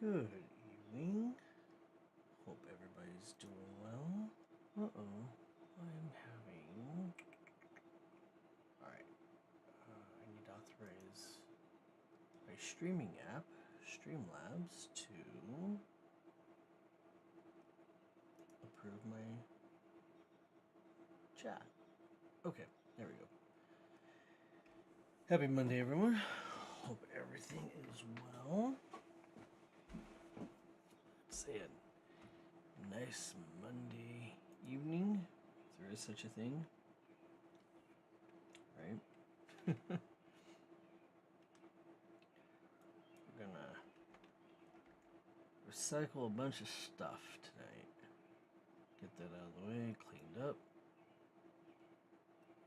Good evening. Hope everybody's doing well. I'm having. Alright. I need to authorize my streaming app, Streamlabs, to approve my chat. Okay, there we go. Happy Monday, everyone. Hope everything is well. Let's say a nice Monday evening, if there is such a thing. Right? We're gonna recycle a bunch of stuff tonight. Get that out of the way, cleaned up.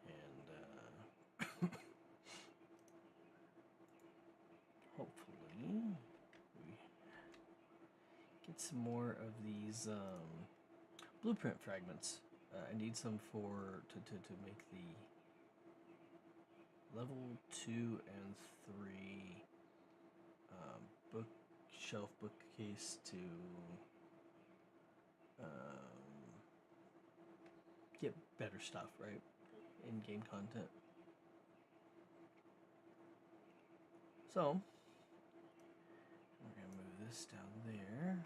And hopefully we get some more of these blueprint fragments. I need some to make the level 2 and 3 bookshelf bookcase to get better stuff, right? In-game content. So we're gonna move this down there.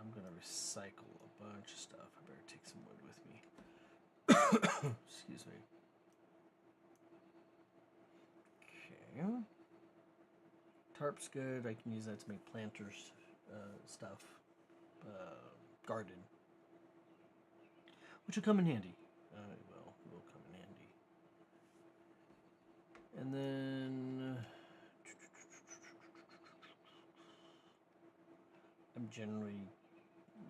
I'm gonna recycle a bunch of stuff. I better take some wood with me. Excuse me. Okay. Tarp's good. I can use that to make planters stuff. Garden. Which will come in handy. It will come in handy. And then I'm generally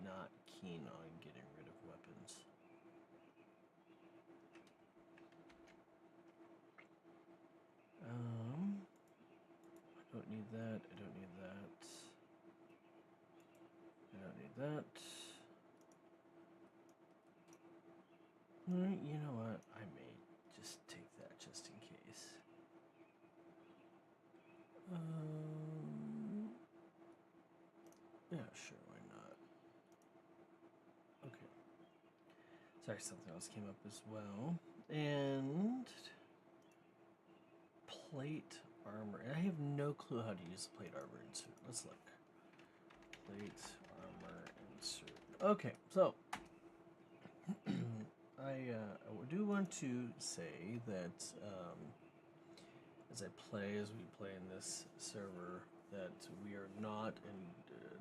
not keen on getting rid of weapons. I don't need that. I don't need that. I don't need that. You know what? I may just take that just in case. Yeah, sure, why not? Okay. Sorry, something else came up as well. And plate armor. And I have no clue how to use the plate armor insert. Let's look. Plate armor insert. Okay, so I do want to say that as we play in this server, that we are not,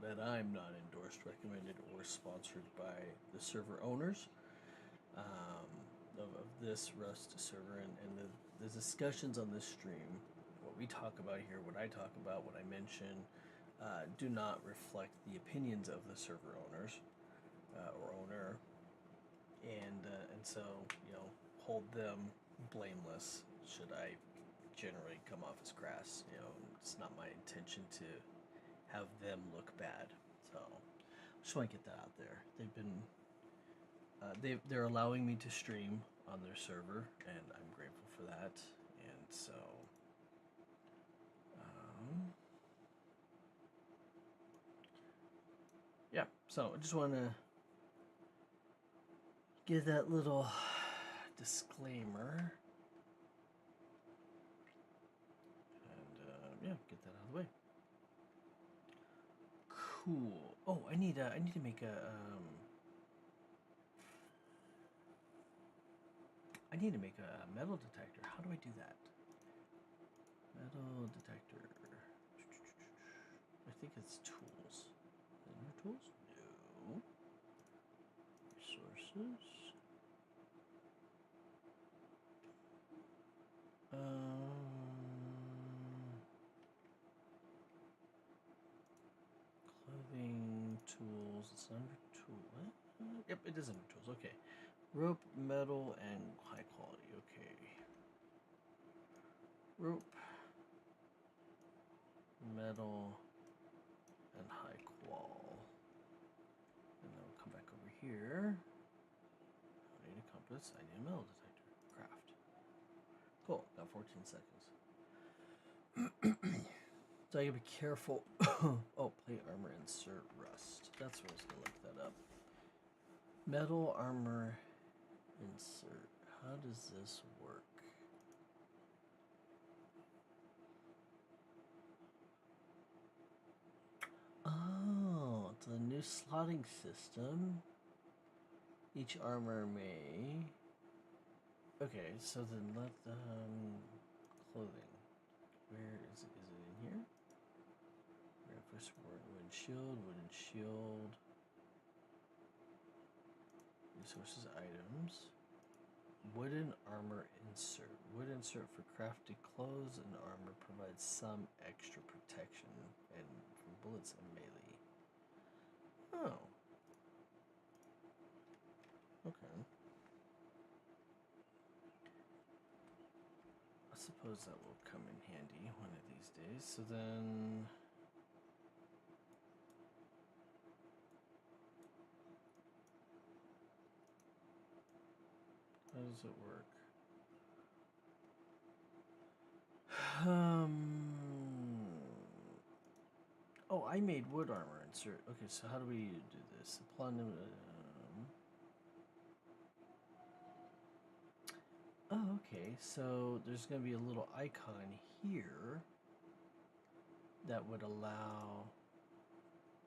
that I'm not endorsed, recommended, or sponsored by the server owners of this Rust server, and the discussions on this stream, what we talk about here, what I talk about, what I mention, do not reflect the opinions of the server owners or owner, and so hold them blameless should I generally come off as crass. It's not my intention to have them look bad. So I just want to get that out there. They've been they're allowing me to stream on their server, and I'm grateful for that. And so yeah, so I just want to give that little disclaimer. Yeah, get that out of the way. Cool. Oh, I need to make a metal detector. How do I do that? Metal detector. I think it's tools. Is there tools? No. Resources. Clothing, tools. It's under tool. What? Yep, it is under tools. Okay. Rope, metal, and high quality. Okay. Rope, metal, and high qual. And then we'll come back over here. I need a compass. I need a metal detector. Craft. Cool. Got 14 seconds. So I gotta be careful. Oh, plate armor insert rust. That's what I was gonna look that up. Metal armor insert. How does this work? Oh, it's a new slotting system. Each armor may. Okay, so then let the clothing. Where is it? Is it in here? Reinforced wooden shield. Resources items. Wooden armor insert. Wood insert for crafted clothes and armor provides some extra protection and from bullets and melee. Oh. Okay. I suppose that will come in handy one of these days. So then. How does it work? Oh, I made wood armor insert. Okay, so how do we do this? Oh, okay. So there's going to be a little icon here that would allow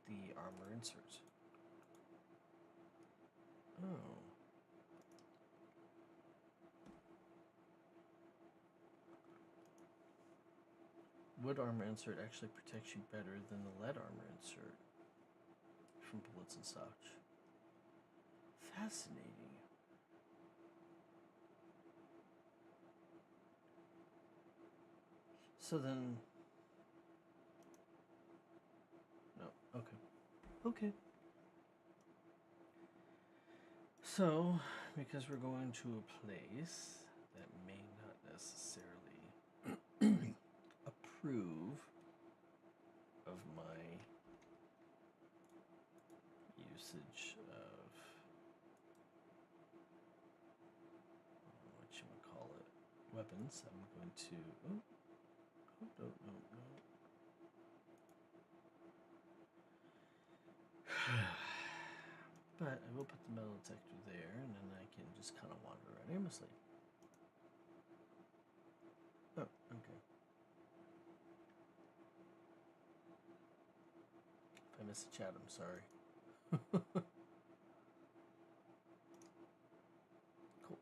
the armor insert. Oh. Wood armor insert actually protects you better than the lead armor insert from bullets and such. Fascinating. So then. No, okay. Okay. So, because we're going to a place that may not necessarily approve of my usage of whatchamacallit, weapons, I'm going to. Oh, no. But I will put the metal detector there, and then I can just kind of wander around aimlessly. Oh, okay. If I miss a chat, I'm sorry. Cool.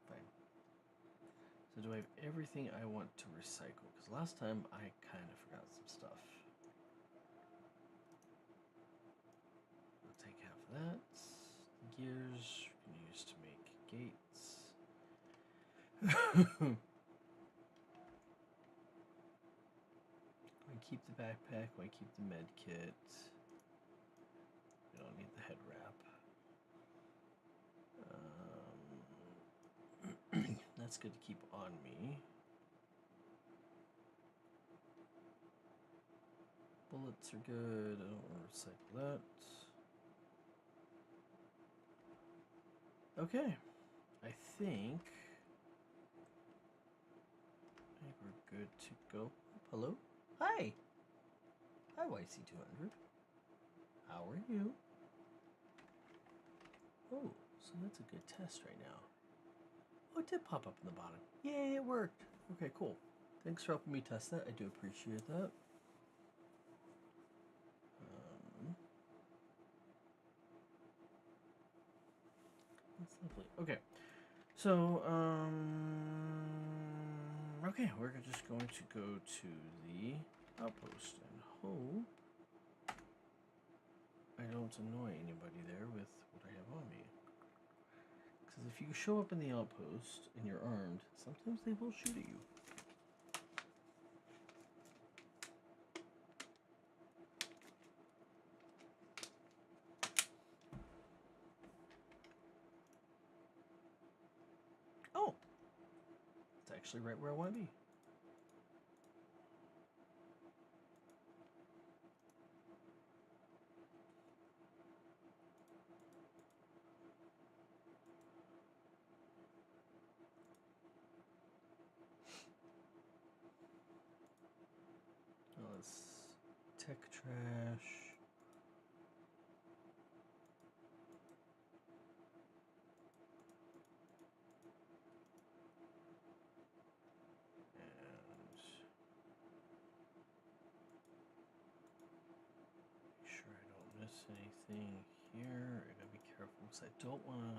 Fine. So do I have everything I want to recycle? Because last time I kind of forgot some stuff. We'll take half of that. Gears we can use to make gates. We keep the backpack. We keep the med kit. We don't need the head wrap. That's good to keep on me. Bullets are good. I don't want to recycle that. Okay. I think we're good to go. Hello? Hi! Hi, YC200. How are you? Oh, so that's a good test right now. Oh, it did pop up in the bottom. Yay, it worked. Okay, cool. Thanks for helping me test that. I do appreciate that. That's lovely. Okay. So, okay, we're just going to go to the outpost and hope I don't annoy anybody there with what I have on me. Because if you show up in the outpost and you're armed, sometimes they will shoot at you. Oh! It's actually right where I want to be. trash. And make sure I don't miss anything here. I gotta be careful because I don't want to,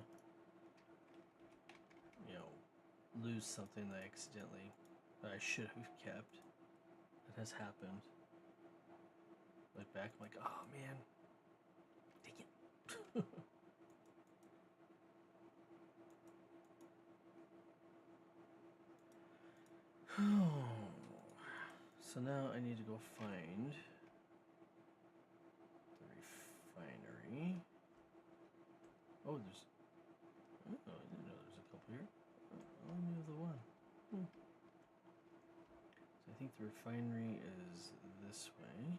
you know, lose something that I should have kept. That has happened. Look back, I'm like, oh man, dang it. So now I need to go find the refinery. Oh, there's. Oh, I didn't know there's a couple here. I only knew the one. So I think the refinery is this way.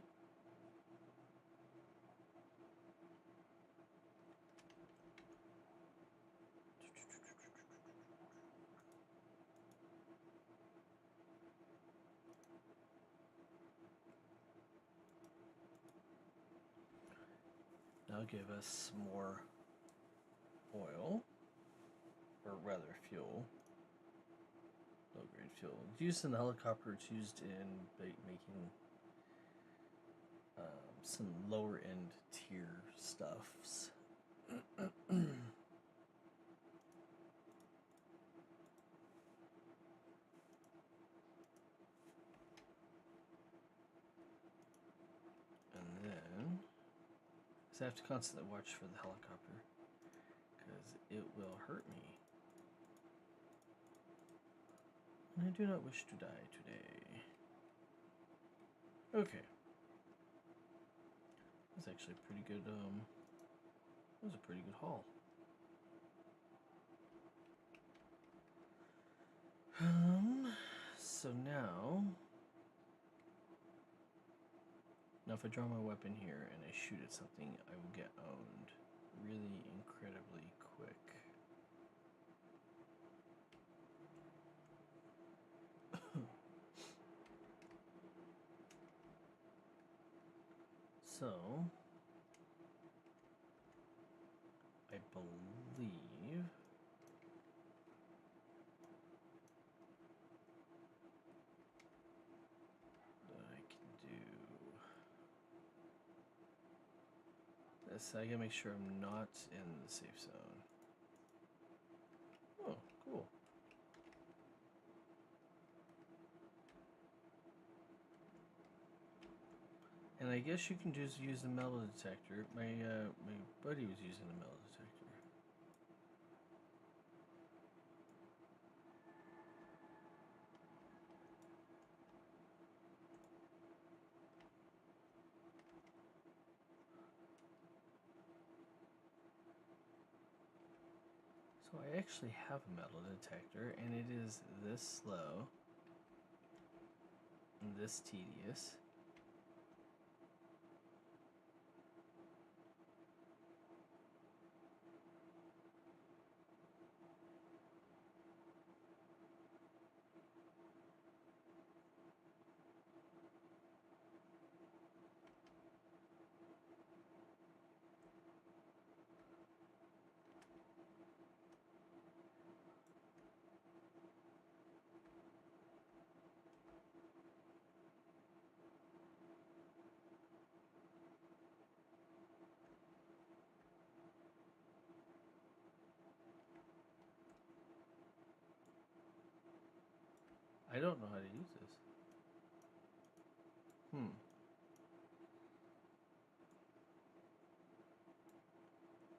That'll give us more oil, or rather fuel. Low grade fuel. It's used in the helicopter. It's used in making some lower end tier stuffs. And then, so I have to constantly watch for the helicopter because it will hurt me. And I do not wish to die today. Okay. That's actually a pretty good, that was a pretty good haul. So now if I draw my weapon here and I shoot at something, I will get owned really incredibly quick. So, I believe that I can do this. I gotta make sure I'm not in the safe zone. Oh, cool. And I guess you can just use the metal detector. My buddy was using the metal detector. So I actually have a metal detector, and it is this slow and this tedious. I don't know how to use this.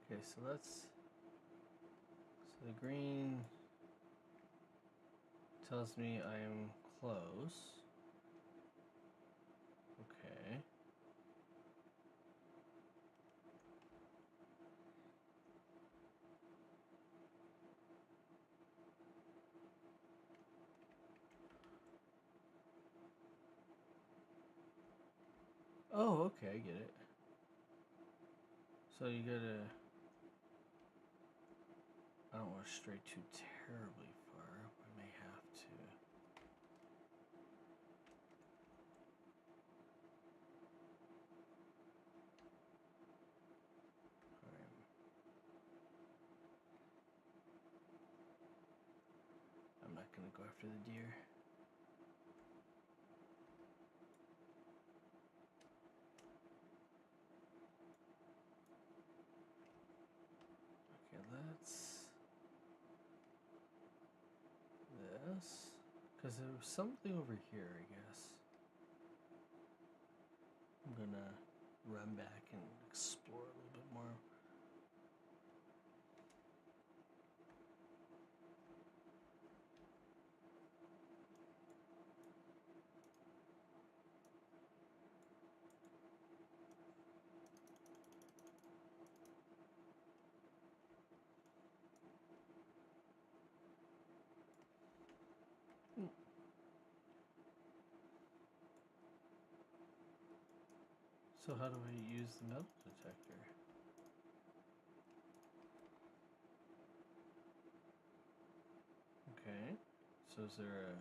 Okay, so the green tells me I am close. Okay. Oh, okay, I get it. So you gotta... I don't want to stray too terribly far. I may have to. gonna go after the deer. Okay, that's this. Because there was something over here, I guess. I'm gonna run back and explore a little bit more. So how do I use the metal detector? Okay. So is there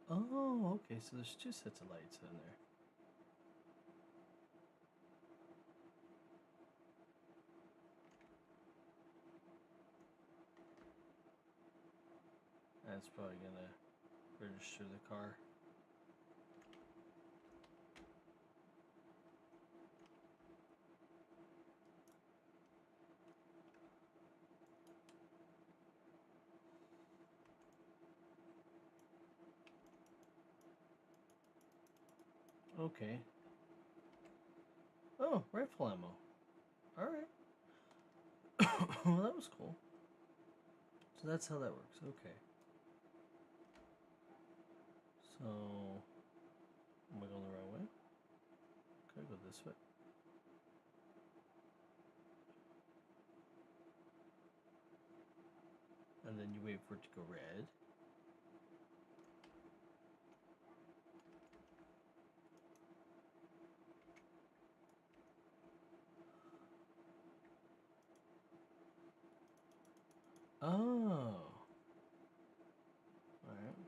a... Oh, okay. So there's two sets of lights in there. That's probably gonna register the car. Okay. Oh, rifle ammo. Alright. Well, that was cool. So that's how that works. Okay. So, am I going the right way? Could I go this way? And then you wait for it to go red. Oh. Alright.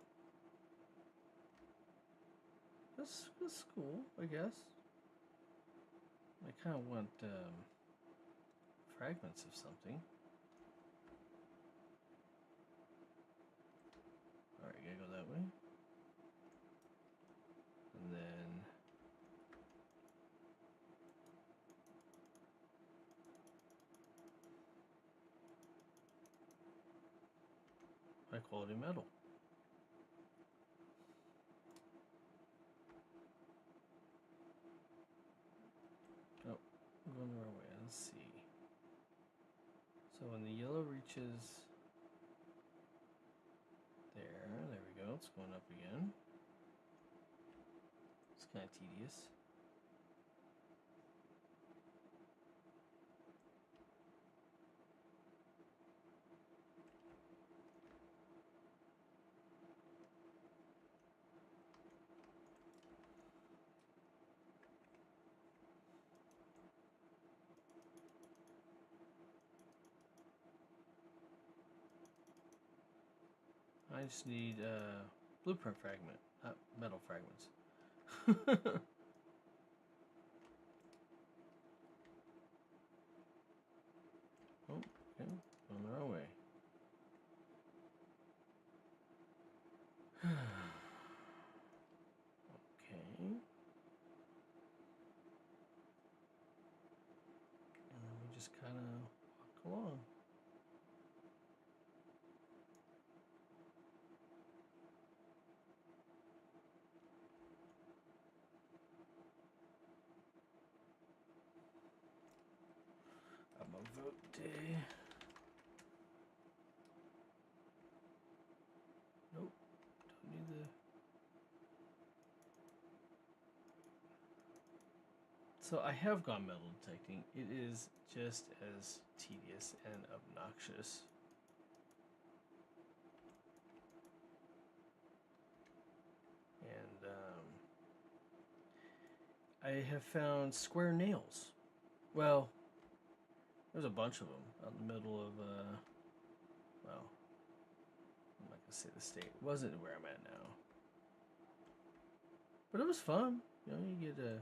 That's cool, I guess. I kind of want fragments of something. Alright, gotta go that way. And then... high quality metal. Oh, I'm going the wrong way. Let's see. So when the yellow reaches there we go. It's going up again. It's kind of tedious. I just need blueprint fragment, metal fragments. Oh, okay, on the wrong way. Okay. And then we just kind of walk along. I'm a vote day. Nope, don't need the... So I have gone metal detecting. It is just as tedious and obnoxious. And I have found square nails. Well, there's a bunch of them out in the middle of, well, I'm not gonna say the state. It wasn't where I'm at now. But it was fun. You know, you get a...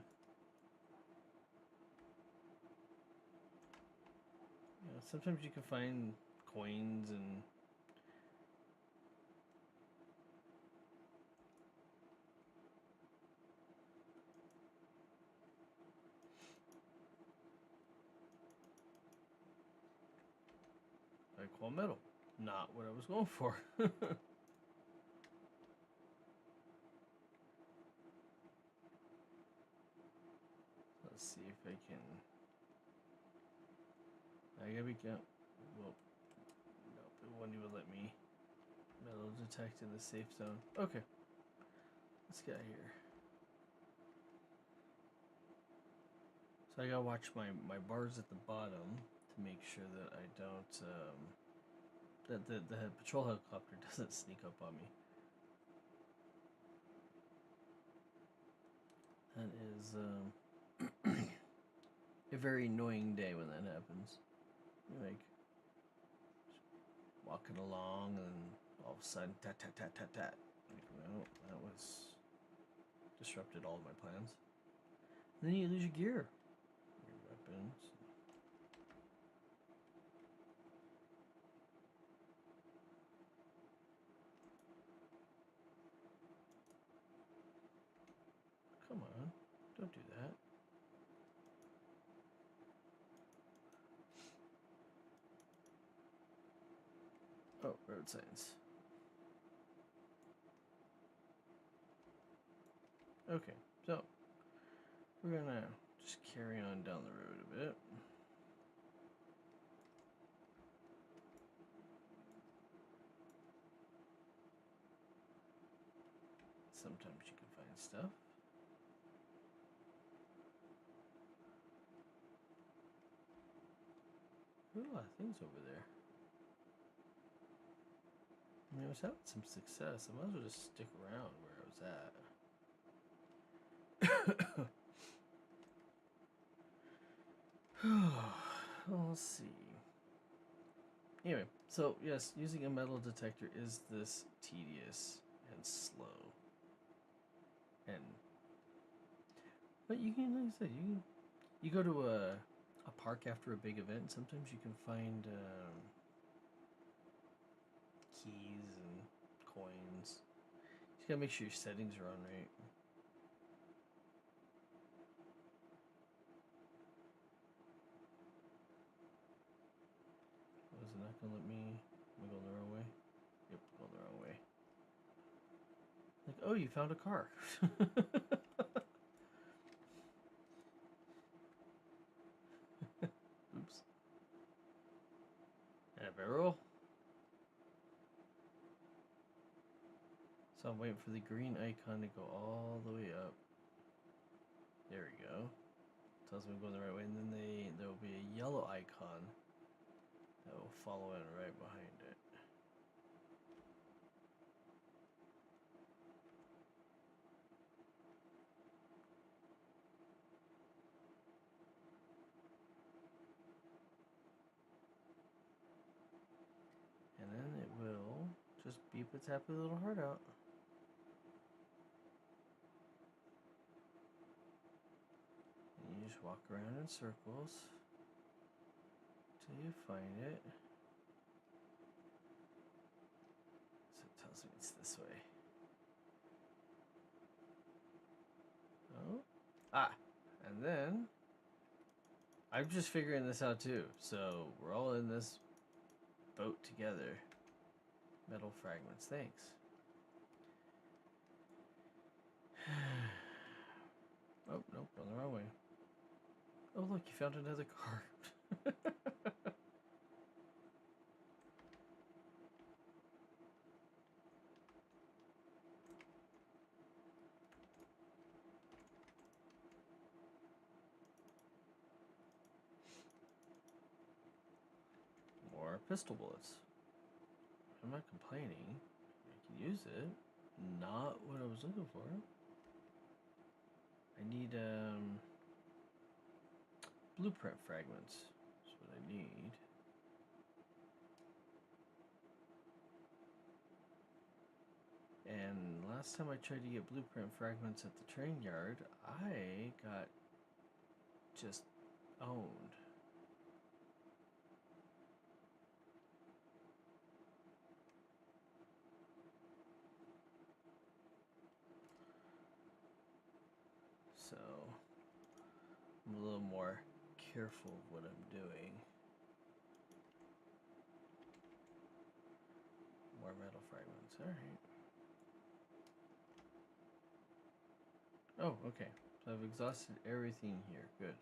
You sometimes you can find coins and I call metal. Not what I was going for. Let's see if I can. I gotta be well. Nope, it won't even let me metal detect in the safe zone. Okay, let's get here. So I gotta watch my bars at the bottom to make sure that I don't that the patrol helicopter doesn't sneak up on me. That is a very annoying day when that happens. You're like walking along and all of a sudden tat tat tat tat tat. Like, no, that was disrupted all of my plans. And then you lose your gear, your weapons. Come on, don't do that. Oh, road signs. Okay, so we're gonna just carry on down the road a bit. Sometimes you can find stuff. There's a lot of things over there. I mean, I was having some success. I might as well just stick around where I was at. Well, let's see. Anyway, so yes, using a metal detector is this tedious and slow. But you can, like I said, you go to a park after a big event. Sometimes you can find keys and coins. You gotta make sure your settings are on right. Was it not gonna let me? Am I going the wrong way? Yep, going the wrong way. Like, oh, you found a car. Oops. And a barrel. So I'm waiting for the green icon to go all the way up. There we go. Tells me I'm going the right way, and then there will be a yellow icon that will follow in right behind it. And then it will just beep its happy little heart out. And you just walk around in circles till you find it. So it tells me it's this way. Oh. Ah. And then I'm just figuring this out too. So we're all in this boat together. Metal fragments, thanks. Oh, nope, on the wrong way. Oh, look, you found another car. More pistol bullets. I'm not complaining. I can use it. Not what I was looking for. I need blueprint fragments. That's what I need. And last time I tried to get blueprint fragments at the train yard, I got just owned. little more careful of what I'm doing. More metal fragments. Alright. Oh, okay. So I've exhausted everything here. Good.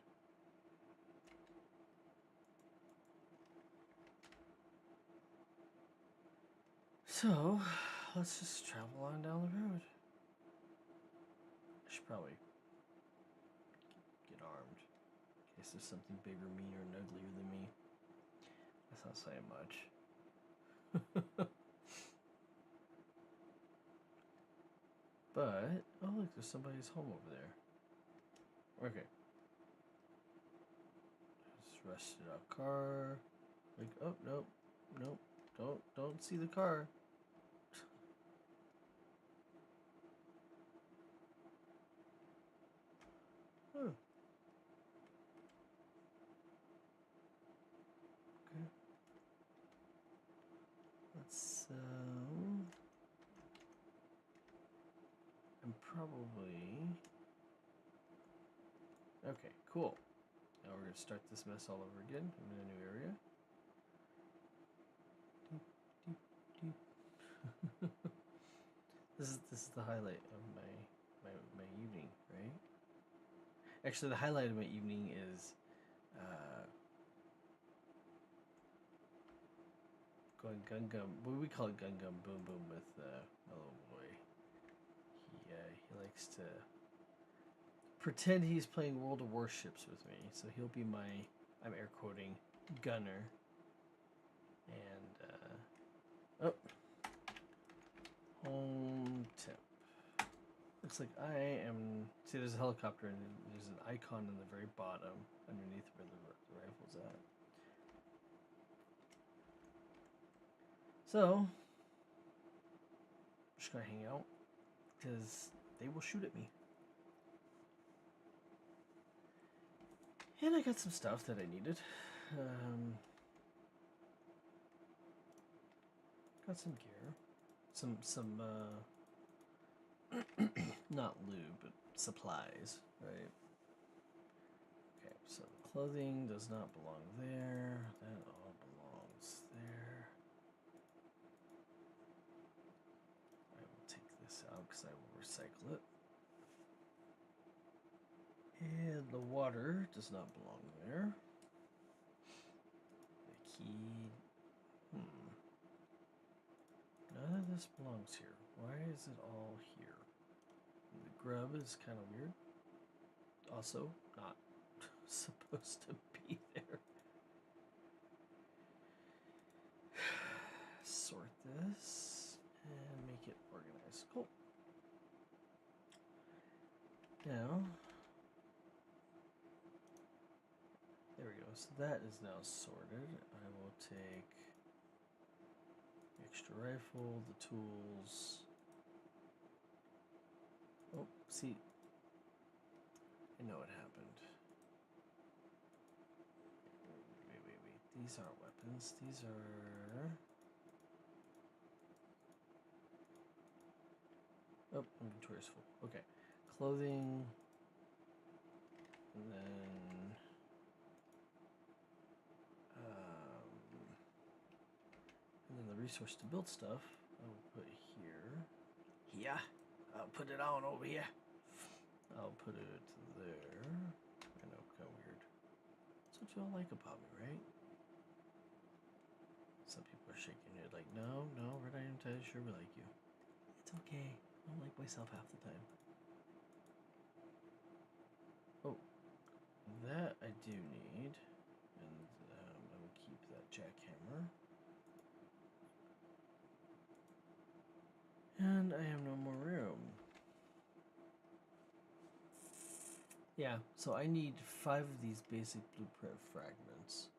So, let's just travel on down the road. I should probably get armed in case there's something bigger, meaner, and uglier than me. That's not saying much. But, oh look, there's somebody's home over there. Okay. Just rusted out car. Like, oh, nope, nope, don't see the car. Oh. Okay. Let's, I'm probably... Okay, cool. Now we're going to start this mess all over again in a new area. This is the highlight of my evening, right? Actually, the highlight of my evening is going Gun Gum. What we call it, Gun Gum Boom Boom with my little boy. He likes to pretend he's playing World of Warships with me, so he'll be my, I'm air quoting, gunner. And oh, home tip. Looks like I am. See, there's a helicopter and there's an icon in the very bottom underneath where the rifle's at. So, I'm just gonna hang out because they will shoot at me. And I got some stuff that I needed. Got some gear, some not lube, but supplies, right? Okay, so clothing does not belong there. That all belongs there. I will take this out because I will recycle it. And the water does not belong there. The key. None of this belongs here. Why is it all here? The grub is kind of weird. Also, not supposed to be there. Sort this and make it organized. Cool. Now, there we go. So that is now sorted. I will take the extra rifle, the tools. Oh, see, I know what happened. Wait. These aren't weapons. These are... Oh, inventory is full. Okay. Clothing. And then the resource to build stuff, I'll put here. Yeah. I'll put it on over here. I'll put it there. I know, kind of weird. That's what you all like about me, right? Some people are shaking their head like, no, we're not even entirely sure we like you. It's okay. I don't like myself half the time. Oh, that I do need. And I will keep that jackhammer. And I have no more room. Yeah, so I need 5 of these basic blueprint fragments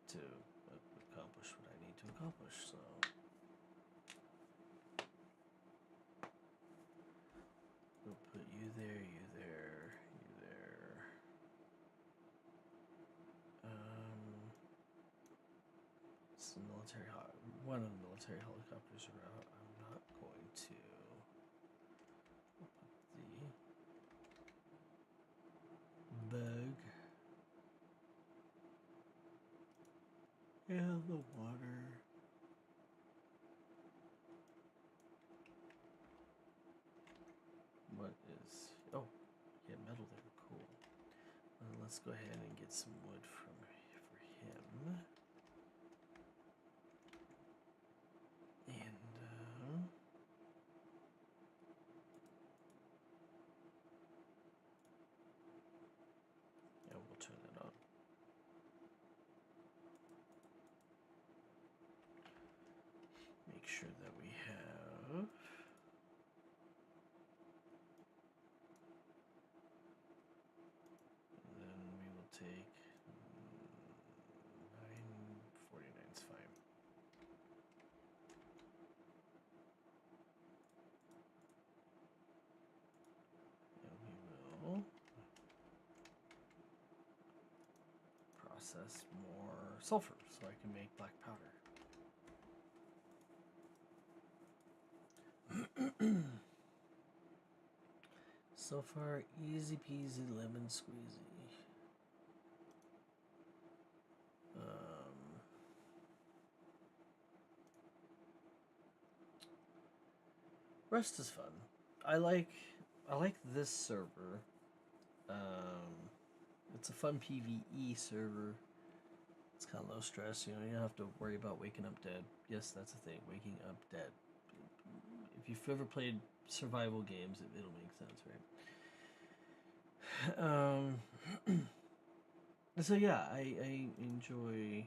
to accomplish what I need to accomplish, so... We'll put you there, you there, you there. It's the military... One of the military helicopters are out. I'm not going to... We'll put And the water. What is... Oh, yeah, metal there. Cool. Let's go ahead and get some wood for him. And, yeah, we'll turn that on. Make sure that we have... And then we will take 949 is fine. And we will process more sulfur so I can make black powder. So far, easy peasy lemon squeezy. Rust is fun. I like this server. It's a fun PvE server. It's kind of low stress. You know, you don't have to worry about waking up dead. Yes, that's a thing. Waking up dead. If you've ever played survival games, it'll make sense, right? So yeah, I enjoy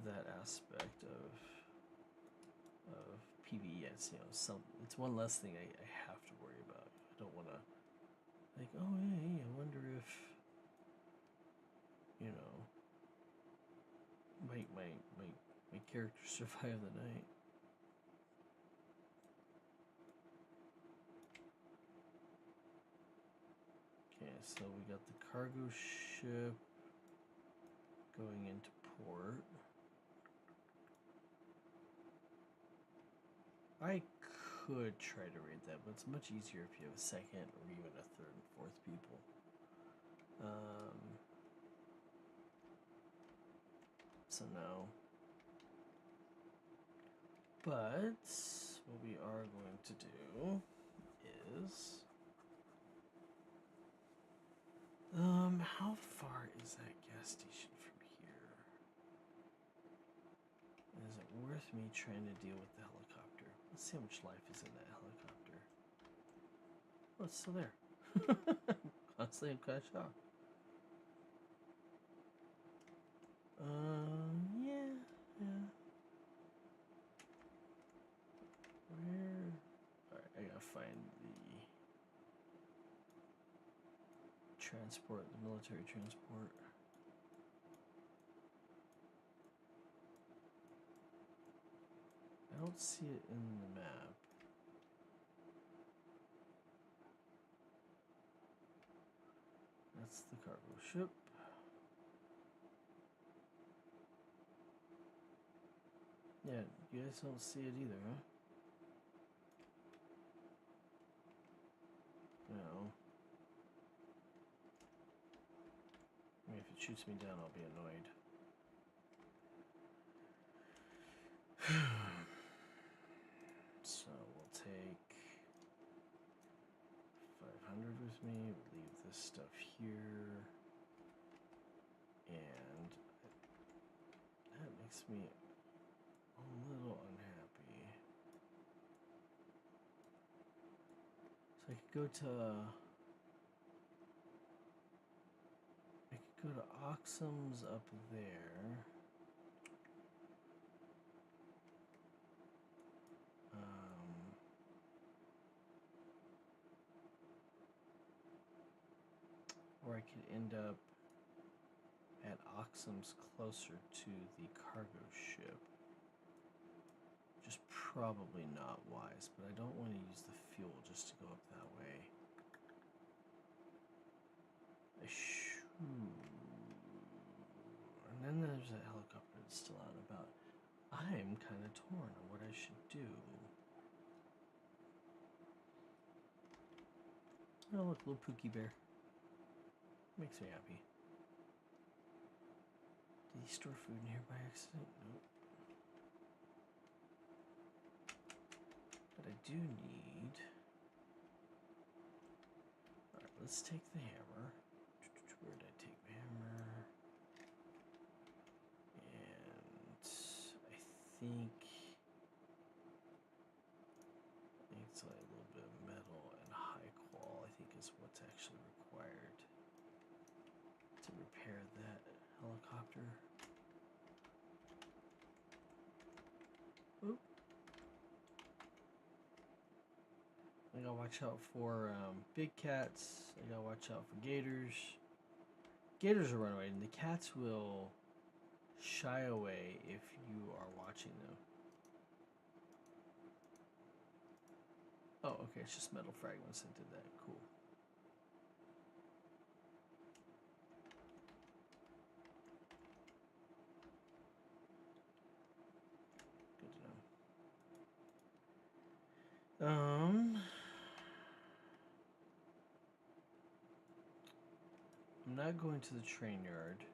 that aspect of PvE. It's, you know, it's one less thing I have to worry about. I don't want to, like, oh hey, I wonder if, you know, my character survive the night. Okay, so we got the cargo ship going into port. I could try to raid that, but it's much easier if you have a second or even a third and fourth people. So no. But what we are going to do is... how far is that gas station from here? Is it worth me trying to deal with the helicopter? Let's see how much life is in that helicopter. Oh, it's still there. Honestly, I'm kind of shocked. Yeah. Where? Alright, I gotta find the transport, the military transport. I don't see it in the map. That's the cargo ship. Yeah, you guys don't see it either, huh? No. I mean, if it shoots me down, I'll be annoyed. So we'll take 500 with me. We'll leave this stuff here. And that makes me a little unhappy. So I could go to Oxum's up there. Or I could end up at Oxum's closer to the cargo ship. Just probably not wise, but I don't want to use the fuel just to go up that way. And then there's that helicopter that's still out and about. I'm kind of torn on what I should do. Oh, look, little Pookie Bear. Makes me happy. Did he store food in here by accident? Nope. But I do need... Alright, let's take the hammer. Where did I take my hammer? And I think it's like a little bit of metal and high qual, I think is what's actually required to repair that helicopter. Oop. I gotta watch out for big cats. I gotta watch out for gators. Gators will run away, and the cats will shy away if you are watching them. Oh, okay, it's just metal fragments that did that. Cool. Good to know. I'm not going to the train yard.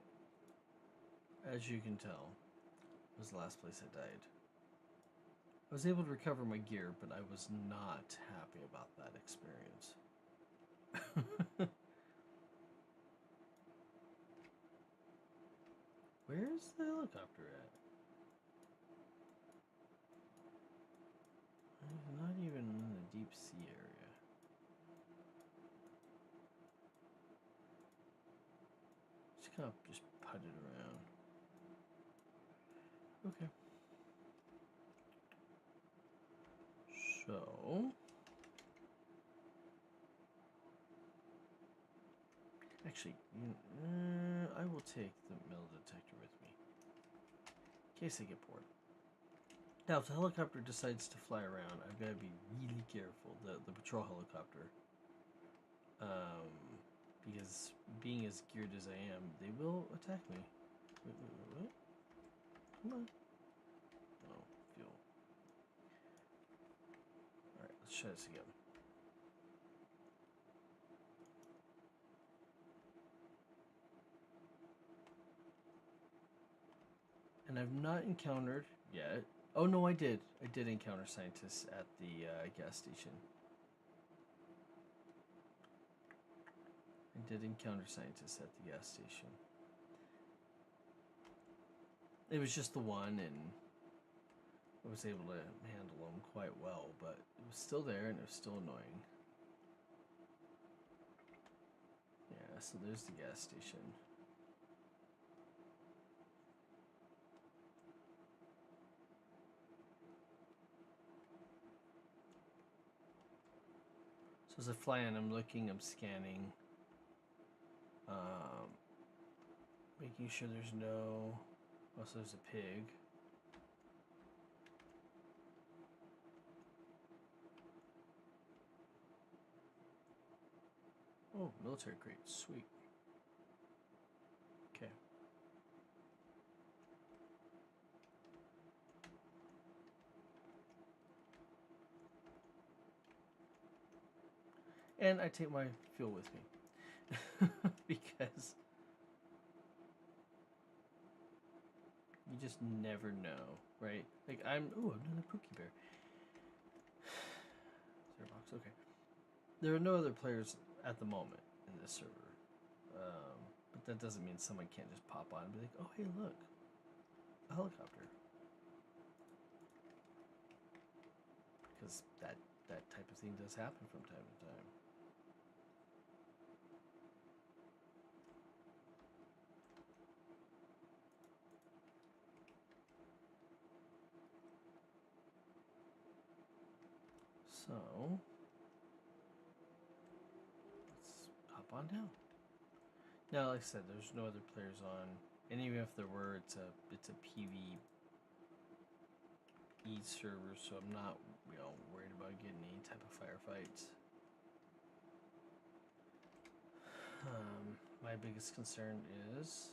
As you can tell, it was the last place I died. I was able to recover my gear, but I was not happy about that experience. Where's the helicopter at? Not even in the deep sea area. Just kind of just putted around. Okay. So... Actually, I will take the metal detector with me. In case I get bored. Now, if the helicopter decides to fly around, I've got to be really careful. The patrol helicopter. Because being as geared as I am, they will attack me. Wait, what? Come on. Oh, fuel. Alright, let's try this again. And I've not encountered yet. Oh no, I did. I did encounter scientists at the gas station. I did encounter scientists at the gas station. It was just the one, and I was able to handle them quite well, but it was still there, and it was still annoying. Yeah, so there's the gas station. So as I fly in, I'm looking, I'm scanning, making sure there's no... Also, there's a pig. Oh, military crate, sweet. Okay. And I take my fuel with me. Because you just never know, right? Like ooh, another Pookie Bear. Zero box, okay. There are no other players at the moment in this server. But that doesn't mean someone can't just pop on and be like, oh hey look, a helicopter. Because that type of thing does happen from time to time. So let's hop on down. Now, like I said, there's no other players on, and even if there were, it's a PvE server, so I'm not worried about getting any type of firefights. My biggest concern is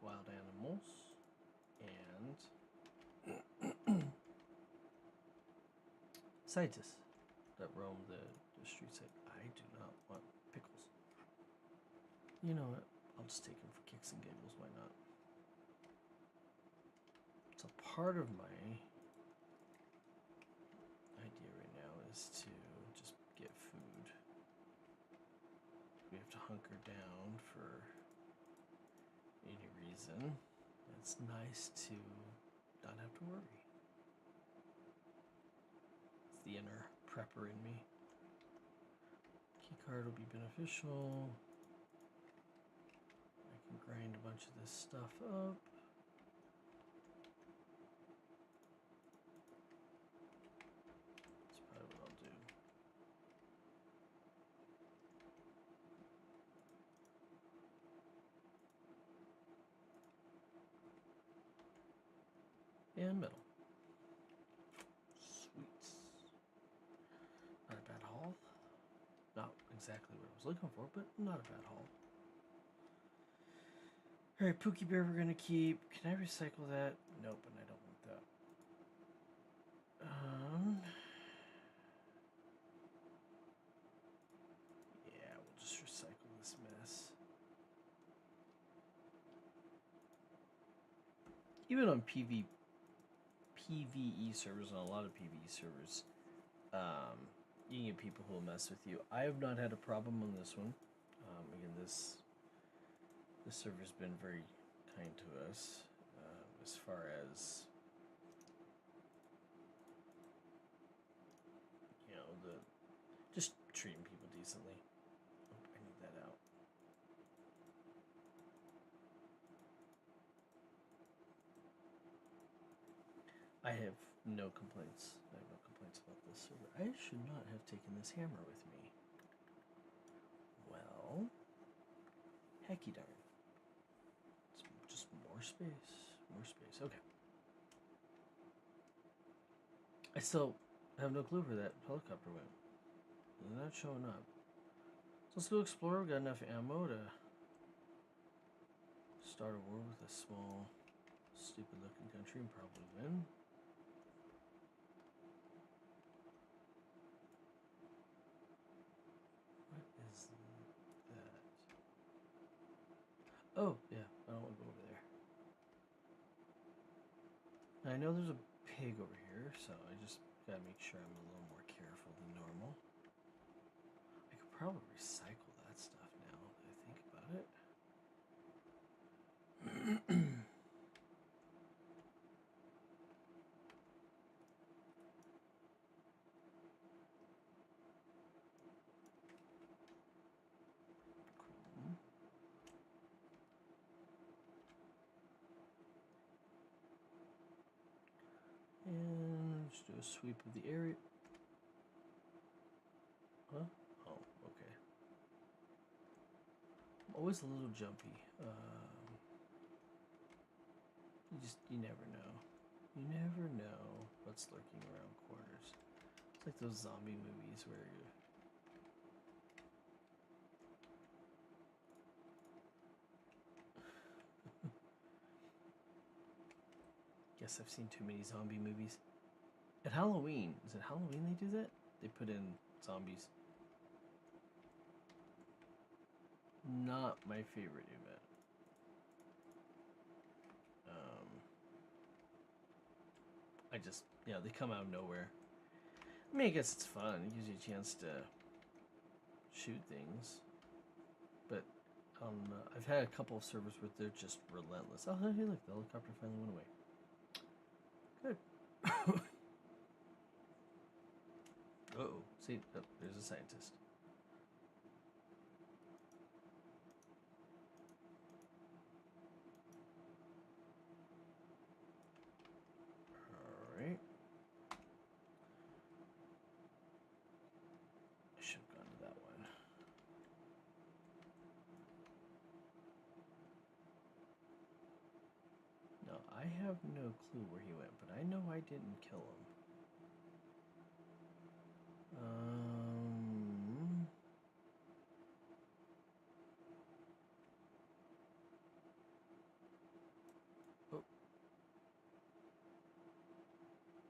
wild animals and scientists that roam the streets. Like, I do not want pickles. You know what? I'll just take him for kicks and giggles. Why not? So part of my idea right now is to just get food. We have to hunker down for any reason. It's nice to not have to worry. It's the inner prepper in me. Keycard will be beneficial. I can grind a bunch of this stuff up. That's probably what I'll do. And metal. Sweet. Not a bad haul. Not exactly what I was looking for, but not a bad haul. Alright, Pookie Bear we're gonna keep. Can I recycle that? Nope, and I don't want that. Yeah, we'll just recycle this mess. Even on PvE servers, on a lot of PvE servers, you can get people who will mess with you. I have not had a problem on this one. Again, this server's been very kind to us as far as, you know, just treating people decently. Oh, I need that out. I have no complaints. I have no complaints about this server. I should not have taken this hammer with me. Well, hecky darn. It's just more space. More space. Okay. I still have no clue where that helicopter went. They're not showing up. So let's go explore. We've got enough ammo to start a war with a small, stupid looking country and probably win. What is that? Oh, yeah. I don't want to go over there. I know there's a pig over here, so I just gotta make sure I'm a little more careful than normal. I could probably recycle that stuff now that I think about it. Cool. And just do a sweep of the area. Huh? Oh, okay. I'm always a little jumpy. You never know. You never know what's lurking around corners. It's like those zombie movies where you... Guess I've seen too many zombie movies. At Halloween, is it Halloween they do that? They put in zombies. Not my favorite event. I just, yeah, they come out of nowhere. I mean, I guess it's fun. It gives you a chance to shoot things. But I've had a couple of servers where they're just relentless. Oh, hey, look, the helicopter finally went away. Good. Uh-oh. See, oh, there's a scientist. Alright. I should have gone to that one. No, I have no clue where he went, but I know I didn't kill him. Oh.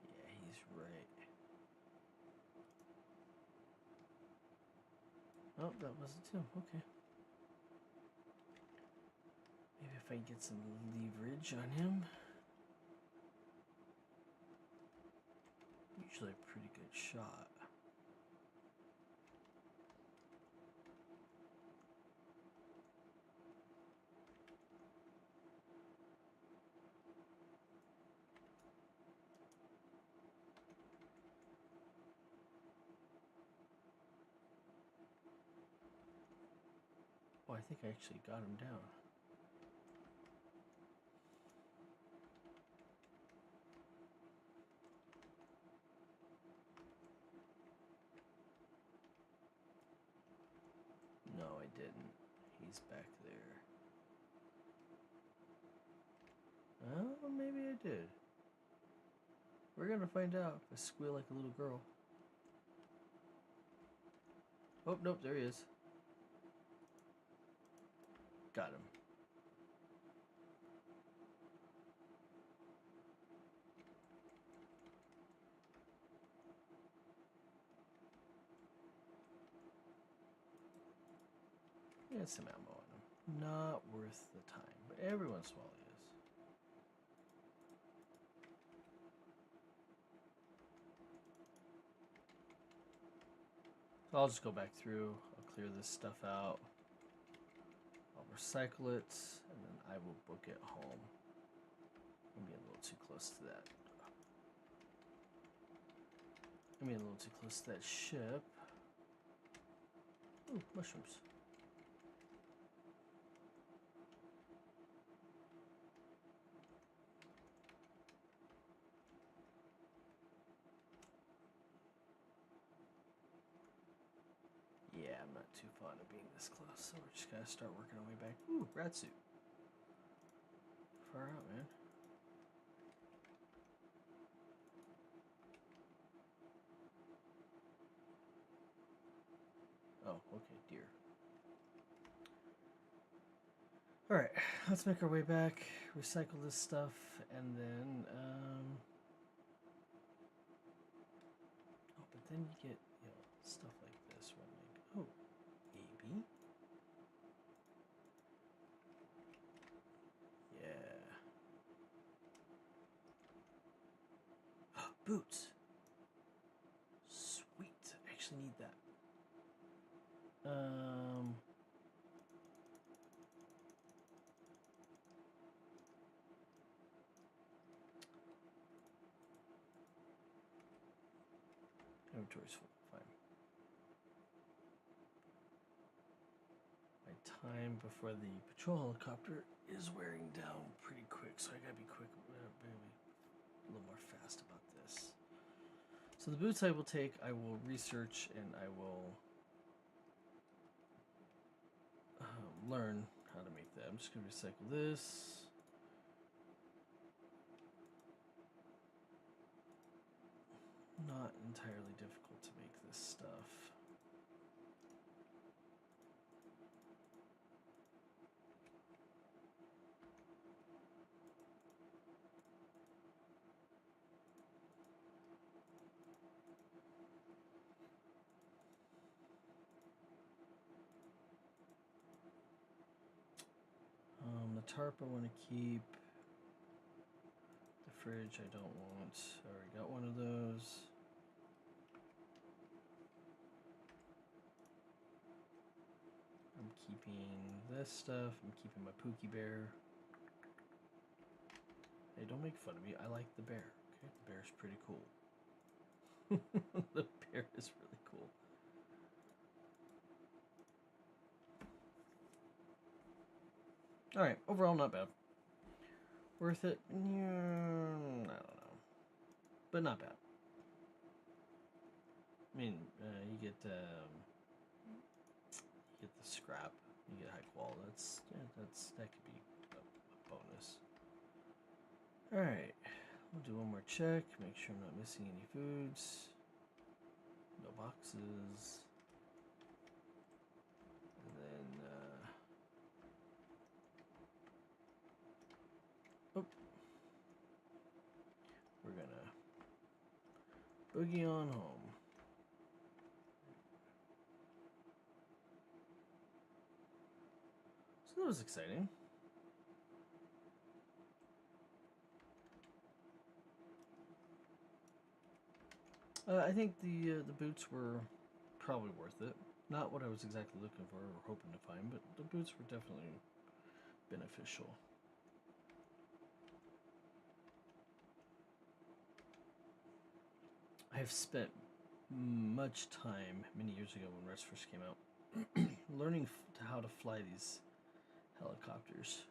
Yeah, he's right. Oh, that was it too. Okay. if I get some leverage on him. Usually a pretty good shot. Oh, I think I actually got him down. No, I didn't. He's back there. Oh, maybe I did. We're gonna find out if I squeal like a little girl. Oh, nope, there he is. Got him. Get some ammo on him. Not worth the time, but every once in a while he is. So I'll just go back through. I'll clear this stuff out. I'll recycle it, and then I will book it home. Maybe a little too close to that. Maybe a little too close to that ship. Ooh, mushrooms. Yeah, I'm not too fond of being this close, so we're just gonna start working our way back. Ooh, rat suit. Far out, man. Oh, okay, deer. Alright, let's make our way back, recycle this stuff, and then, oh, but then you get, you know, stuff like this when like, oh, AB? Yeah. Boots! Sweet, I actually need that. Inventory's full, fine. My time before the patrol helicopter is wearing down pretty quick, so I gotta be quick, maybe a little more fast about this. So the boots I will take, I will research, and I will learn how to make that. I'm just gonna recycle this. Not entirely difficult to make this stuff. The tarp I want to keep. The fridge I don't want. I already got one of those. I'm keeping this stuff. I'm keeping my Pookie Bear. Hey, don't make fun of me. I like the bear. Okay, the bear's pretty cool. The bear is really cool. Alright, overall not bad. Worth it? Yeah, I don't know. But not bad. I mean, you get the scrap, you get high quality. That could be a bonus. Alright, we'll do one more check, make sure I'm not missing any foods. No boxes. And then, we're gonna boogie on home. So that was exciting. I think the boots were probably worth it. Not what I was exactly looking for or hoping to find, but the boots were definitely beneficial. I have spent much time many years ago when Rust first came out learning how to fly these helicopters.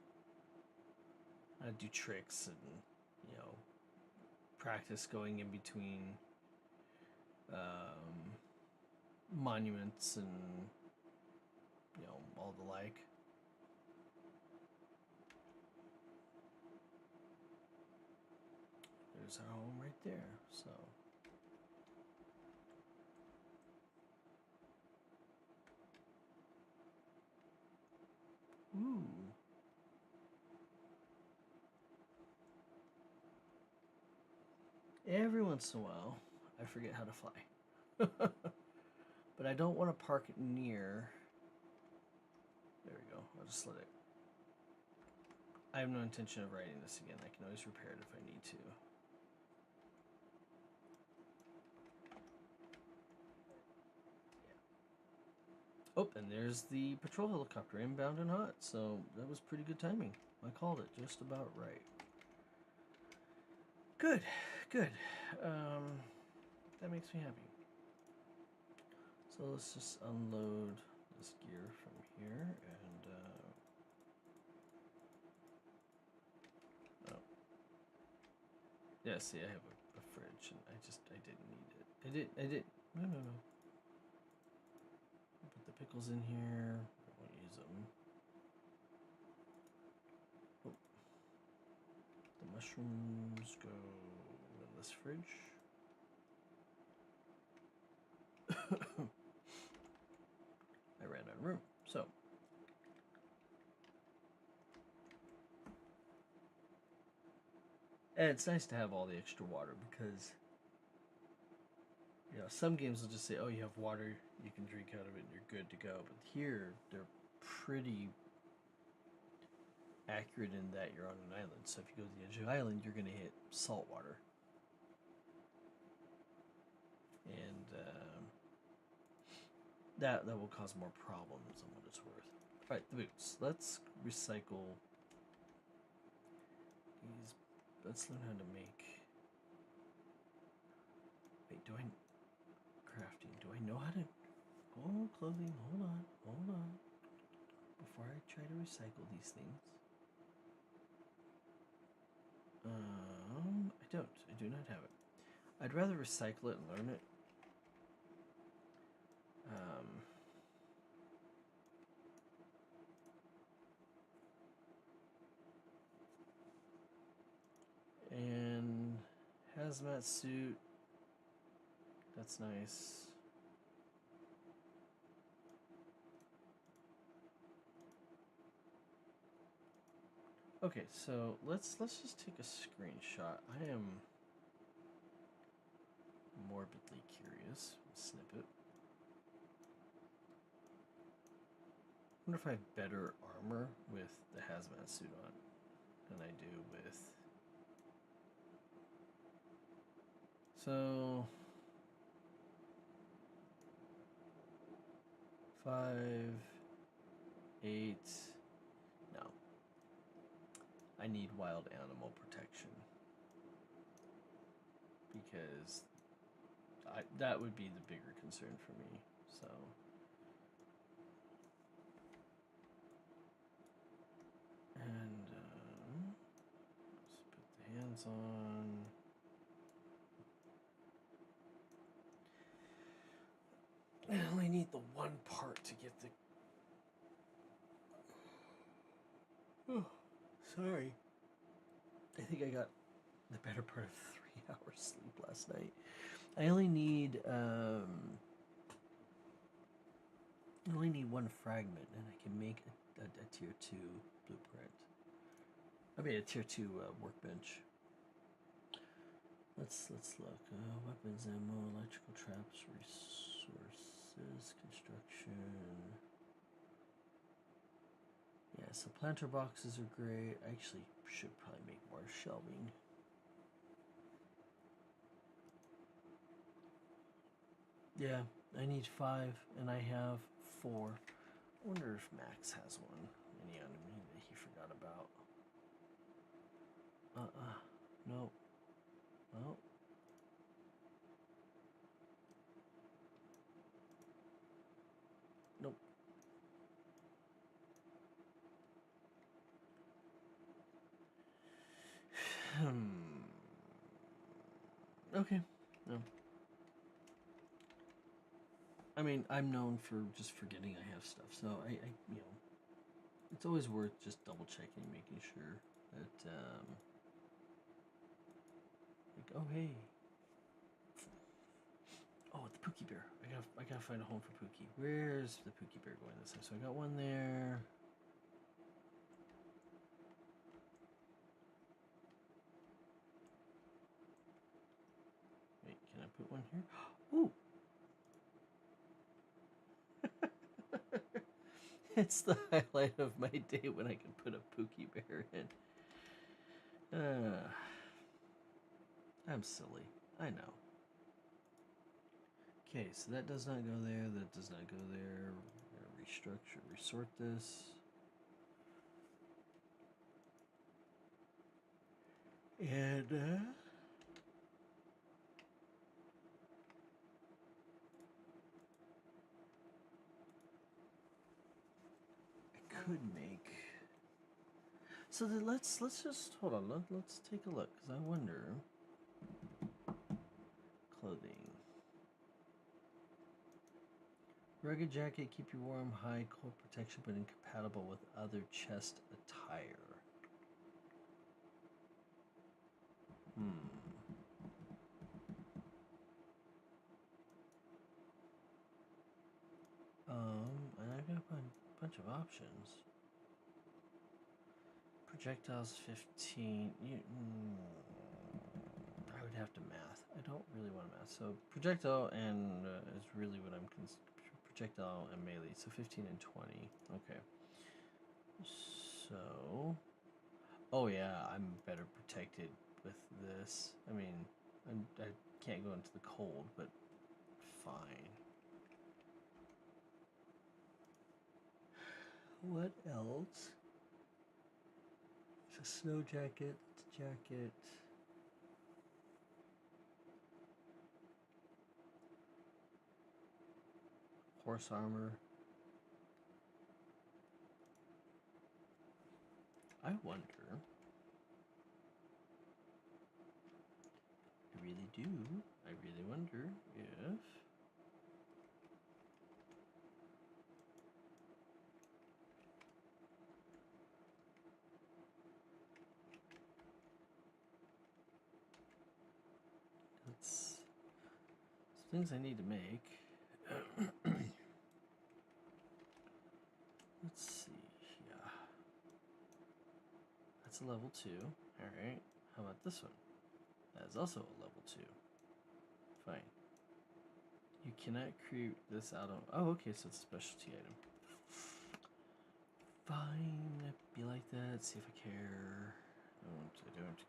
I do tricks and practice going in between monuments and all the like. There's our home right there. So ooh. Every once in a while, I forget how to fly. But I don't want to park it near. There we go. I'll just let it. I have no intention of writing this again. I can always repair it if I need to. Oh, and there's the patrol helicopter inbound and hot. So that was pretty good timing. I called it just about right. Good, good. That makes me happy. So let's just unload this gear from here and oh. Yeah, see, I have a fridge and I didn't need it. I did. No. Put the pickles in here. I won't use them. Oh. The mushrooms go in this fridge. I ran out of room, so and it's nice to have all the extra water because some games will just say, "Oh, you have water, you can drink out of it, and you're good to go." But here, they're pretty accurate in that you're on an island. So if you go to the edge of the island, you're going to hit salt water, and that will cause more problems than what it's worth. All right, the boots. Let's recycle these. Let's learn how to make. Wait, crafting? Do I know how to? Oh, clothing. Hold on. Before I try to recycle these things. I don't. I do not have it. I'd rather recycle it and learn it. And hazmat suit. That's nice. Okay, so let's just take a screenshot. I am morbidly curious. Snippet. I wonder if I have better armor with the hazmat suit on than I do with. So 5, 8. No. I need wild animal protection because that would be the bigger concern for me. So. And let's put the hands on. I only need the one part to get the. Oh, sorry. I think I got the better part of 3 hours sleep last night. I only need one fragment, and I can make a tier 2 blueprint. I mean a tier 2 workbench. Let's look. Weapons, ammo, electrical traps, resources, construction. Yeah, so planter boxes are great. I actually should probably make more shelving. Yeah, I need 5, and I have 4. I wonder if Max has one. Any on me that he forgot about. Nope. Well. Nope. Okay. No. I mean, I'm known for just forgetting I have stuff, so I you know, it's always worth just double checking, making sure that, like, oh hey, oh the Pookie Bear. I gotta find a home for Pookie. Where's the Pookie Bear going this time? So I got one there. Wait, can I put one here? Ooh. It's the highlight of my day when I can put a Pookie Bear in. I'm silly. I know. Okay, so that does not go there. That does not go there. We're gonna restructure, resort this. And I could make. So then let's just hold on. Let's take a look because I wonder. Clothing. Rugged jacket, keep you warm, high cold protection, but incompatible with other chest attire. And I got a bunch of options. Projectiles 15. I would have to math. I don't really want to math. So projectile and is really what I'm projectile and melee. So 15 and 20. Okay. So, oh yeah, I'm better protected with this. I mean, I can't go into the cold, but fine. What else? It's a snow jacket. It's a jacket. Horse armor. I wonder. I really do. I really wonder if. That's some things I need to make. Let's see. Yeah. That's a level 2. Alright. How about this one? That is also a level 2. Fine. You cannot create this out of. Oh, okay, so it's a specialty item. Fine. Be like that. See if I care. I don't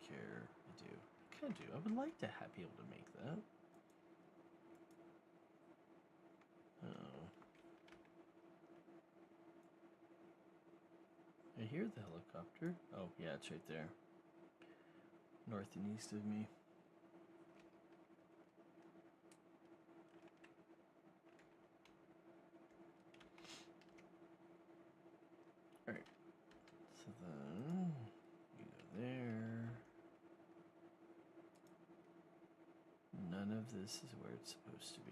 care. I do. I kind of do. I would like to be able to make that. Oh. I hear the helicopter. Oh, yeah, it's right there. North and east of me. Alright. So then you go there. None of this is where it's supposed to be.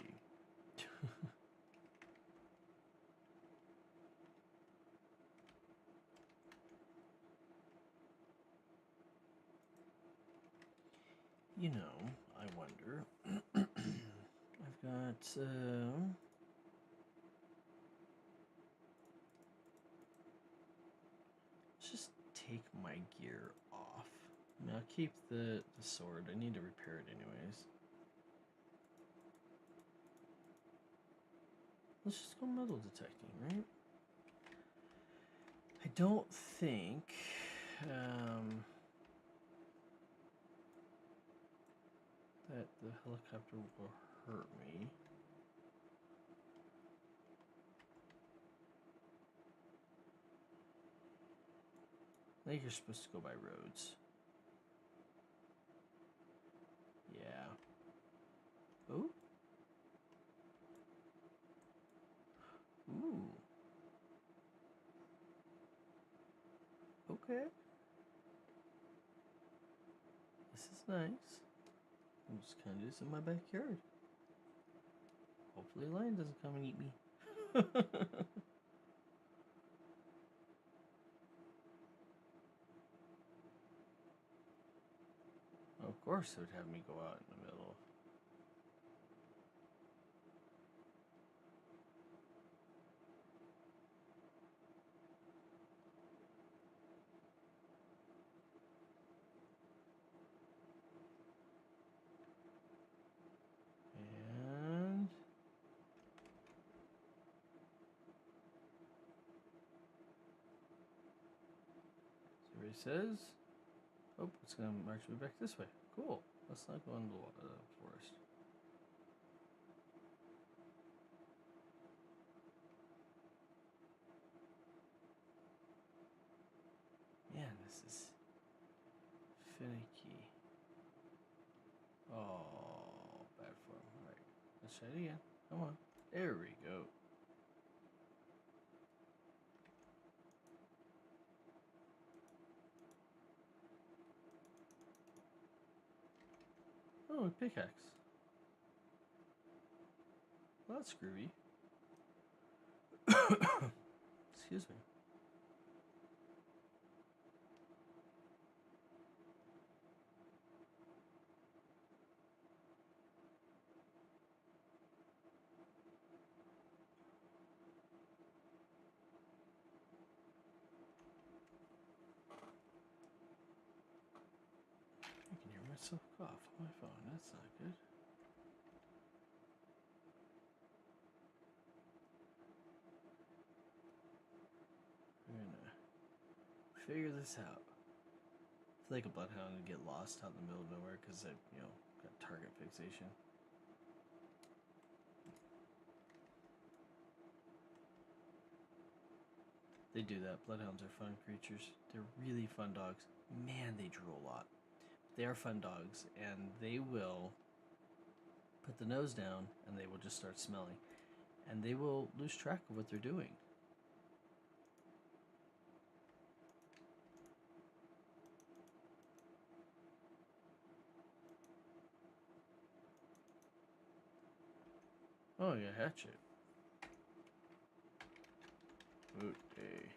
You know, I wonder. I've got, let's just take my gear off. I mean, I'll keep the sword. I need to repair it anyways. Let's just go metal detecting, right? I don't think, that the helicopter will hurt me. I think you're supposed to go by roads. Yeah. Oh. Ooh. Okay. This is nice. I'm just kind of just in my backyard. Hopefully a lion doesn't come and eat me. Of course it would have me go out in the middle. And see what he says. Oh, it's gonna march me back this way. Cool. Let's not go into the forest. Man, this is finicky. Oh, bad form. Alright, let's try it again. Come on. There we go. Oh, a pickaxe. Well, that's groovy. Excuse me. I can hear myself cough on my phone. That's not good. We're gonna figure this out. I feel like a bloodhound would get lost out in the middle of nowhere because I, got target fixation. They do that. Bloodhounds are fun creatures. They're really fun dogs. Man, they drool a lot. They are fun dogs, and they will put the nose down and they will just start smelling. And they will lose track of what they're doing. Oh, yeah, hatchet. Okay.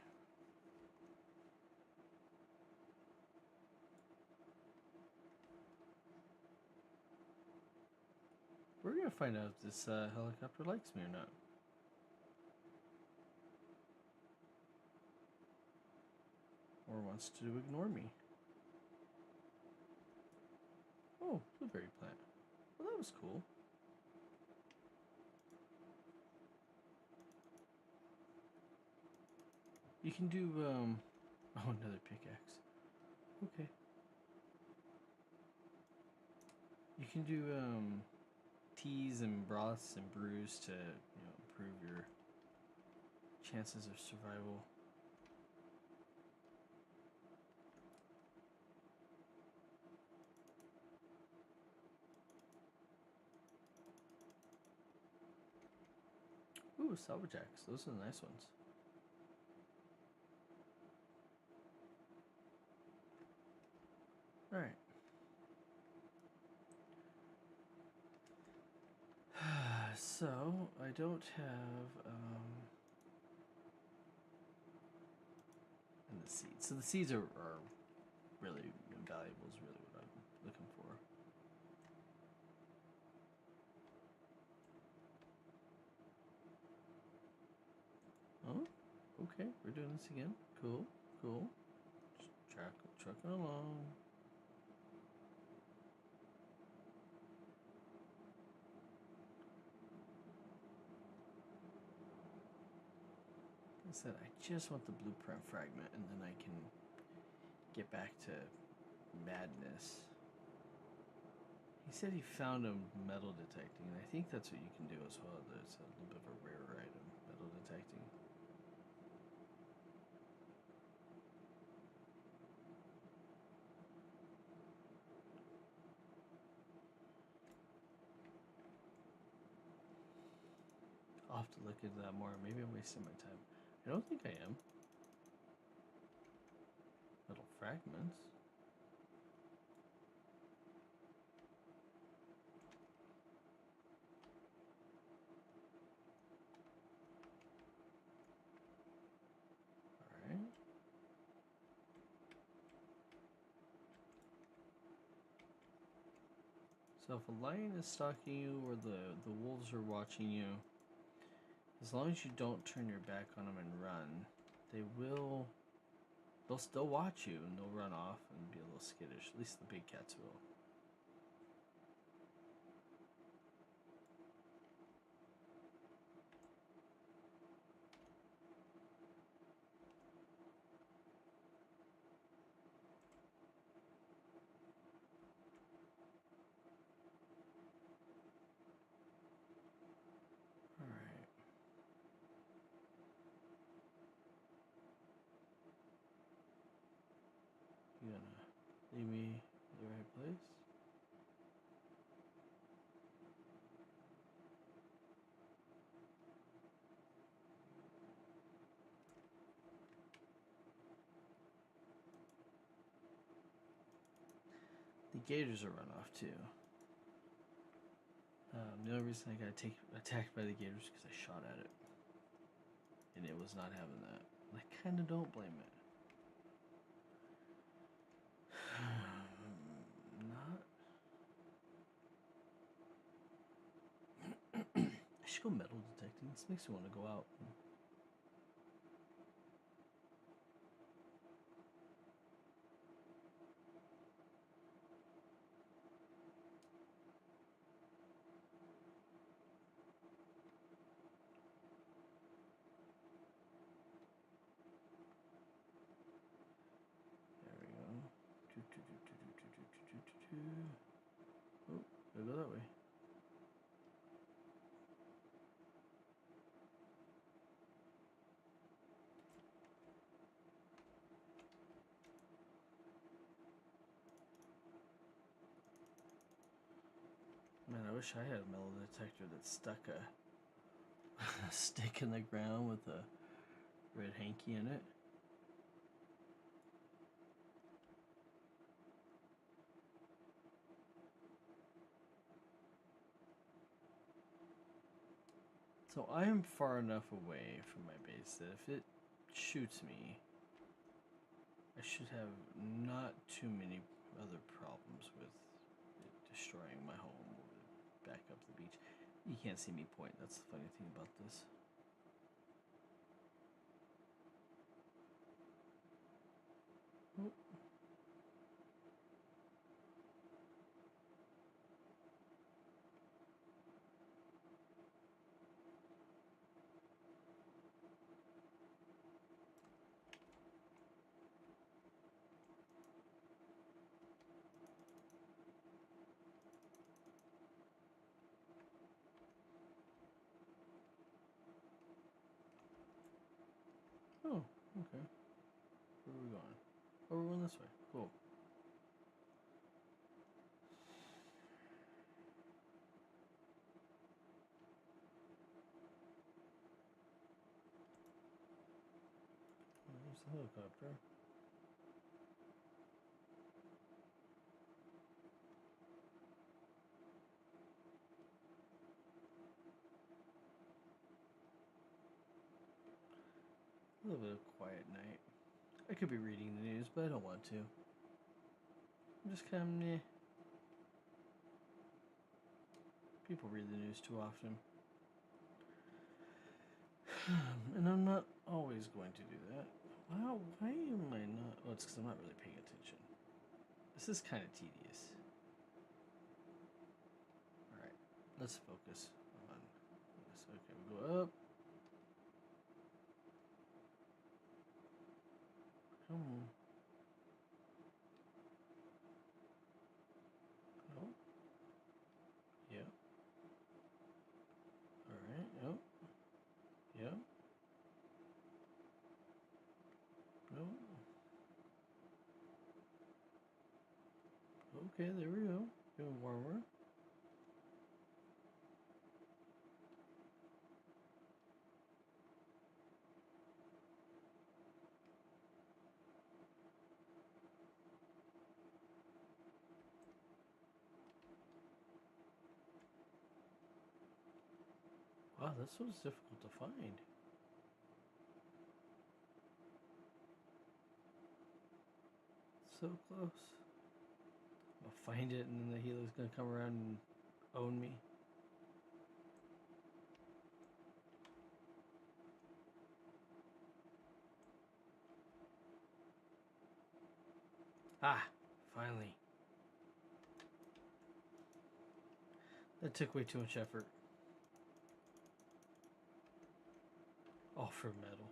We're gonna find out if this helicopter likes me or not. Or wants to ignore me. Oh, blueberry plant. Well, that was cool. You can do, oh, another pickaxe. Okay. You can do, teas and broths and brews to, improve your chances of survival. Ooh, salvage axe. Those are the nice ones. Alright. So, I don't have, and the seeds. So the seeds are really invaluable, is really what I'm looking for. Oh, okay, we're doing this again. Cool, cool. Just trucking along. Like I said, I just want the blueprint fragment, and then I can get back to madness. He said he found a metal detecting, and I think that's what you can do as well. There's a little bit of a rare item, metal detecting. to look into that more. Maybe I'm wasting my time. I don't think I am. Little fragments. Alright. So if a lion is stalking you or the wolves are watching you, as long as you don't turn your back on them and run, they'll still watch you and they'll run off and be a little skittish. At least the big cats will. Alright. You gonna lead me to the right place? The gators will run off too. The only reason I got attacked by the gators is because I shot at it. And it was not having that. And I kind of don't blame it. Not. I should go metal detecting. This makes me want to go out. Oh, gotta go that way. Man, I wish I had a metal detector that stuck a stick in the ground with a red hanky in it. So I am far enough away from my base that if it shoots me, I should have not too many other problems with it destroying my home or back up the beach. You can't see me point. That's the funny thing about this. Oh. Oh, okay. Where are we going? Oh, we're going this way. Cool. There's the helicopter. A little bit of quiet night. I could be reading the news, but I don't want to. I'm just kind of meh. People read the news too often. And I'm not always going to do that. Wow, why am I not? Oh, it's because I'm not really paying attention. This is kind of tedious. Alright, let's focus on this. Okay, we go up. Come on. Oh. Yeah. Alright, oh. Yeah. No. Okay, there we go. Getting warmer. this was difficult to find. So close. I'll find it and then the healer's gonna come around and own me. Ah, finally. That took way too much effort. All for metal.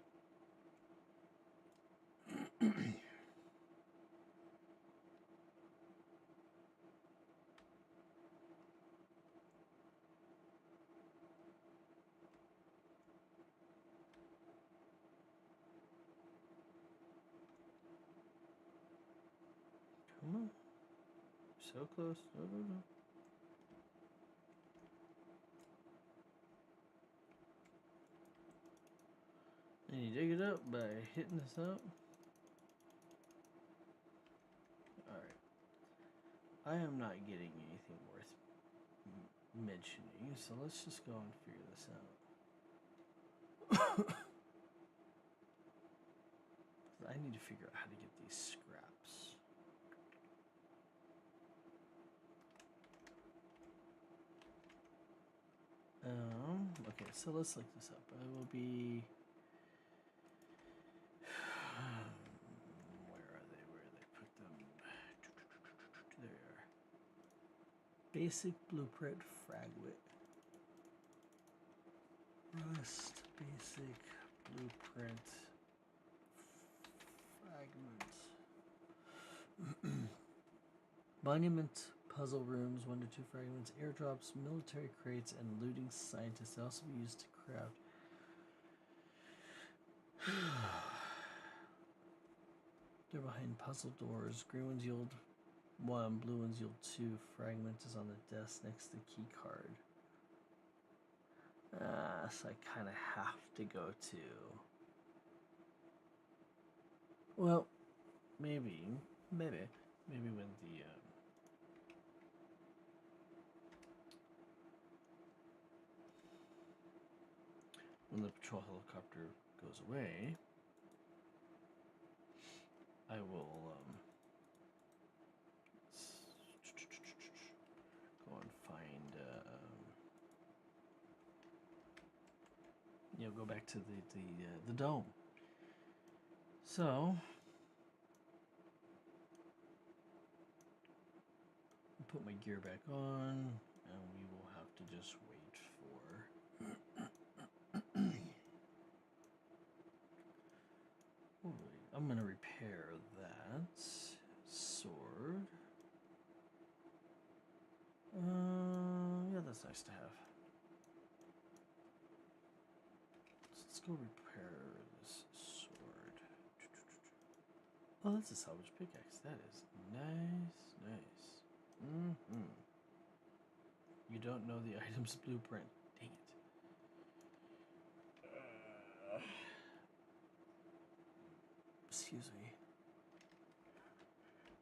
Come on. So close. No, no, no. And you dig it up by hitting this up. Alright. I am not getting anything worth mentioning, so let's just go and figure this out. I need to figure out how to get these scraps. Okay, so let's look this up. I will be... Where are they? Where they put them? There they are. Basic blueprint fragment. Rust basic blueprint fragment. Monument puzzle rooms, 1 to 2 fragments, airdrops, military crates, and looting scientists also be used to craft. They're behind puzzle doors. Green ones yield 1, blue ones yield 2. Fragment is on the desk next to the key card. So I kind of have to go to... Well, maybe when the patrol helicopter goes away, I will go and find go back to the dome. So put my gear back on, and we will have to just wait for. I'm gonna repair that sword. Yeah, that's nice to have. Let's go repair this sword. Oh, that's a salvage pickaxe. That is nice, nice. You don't know the item's blueprint. Dang it. Excuse me.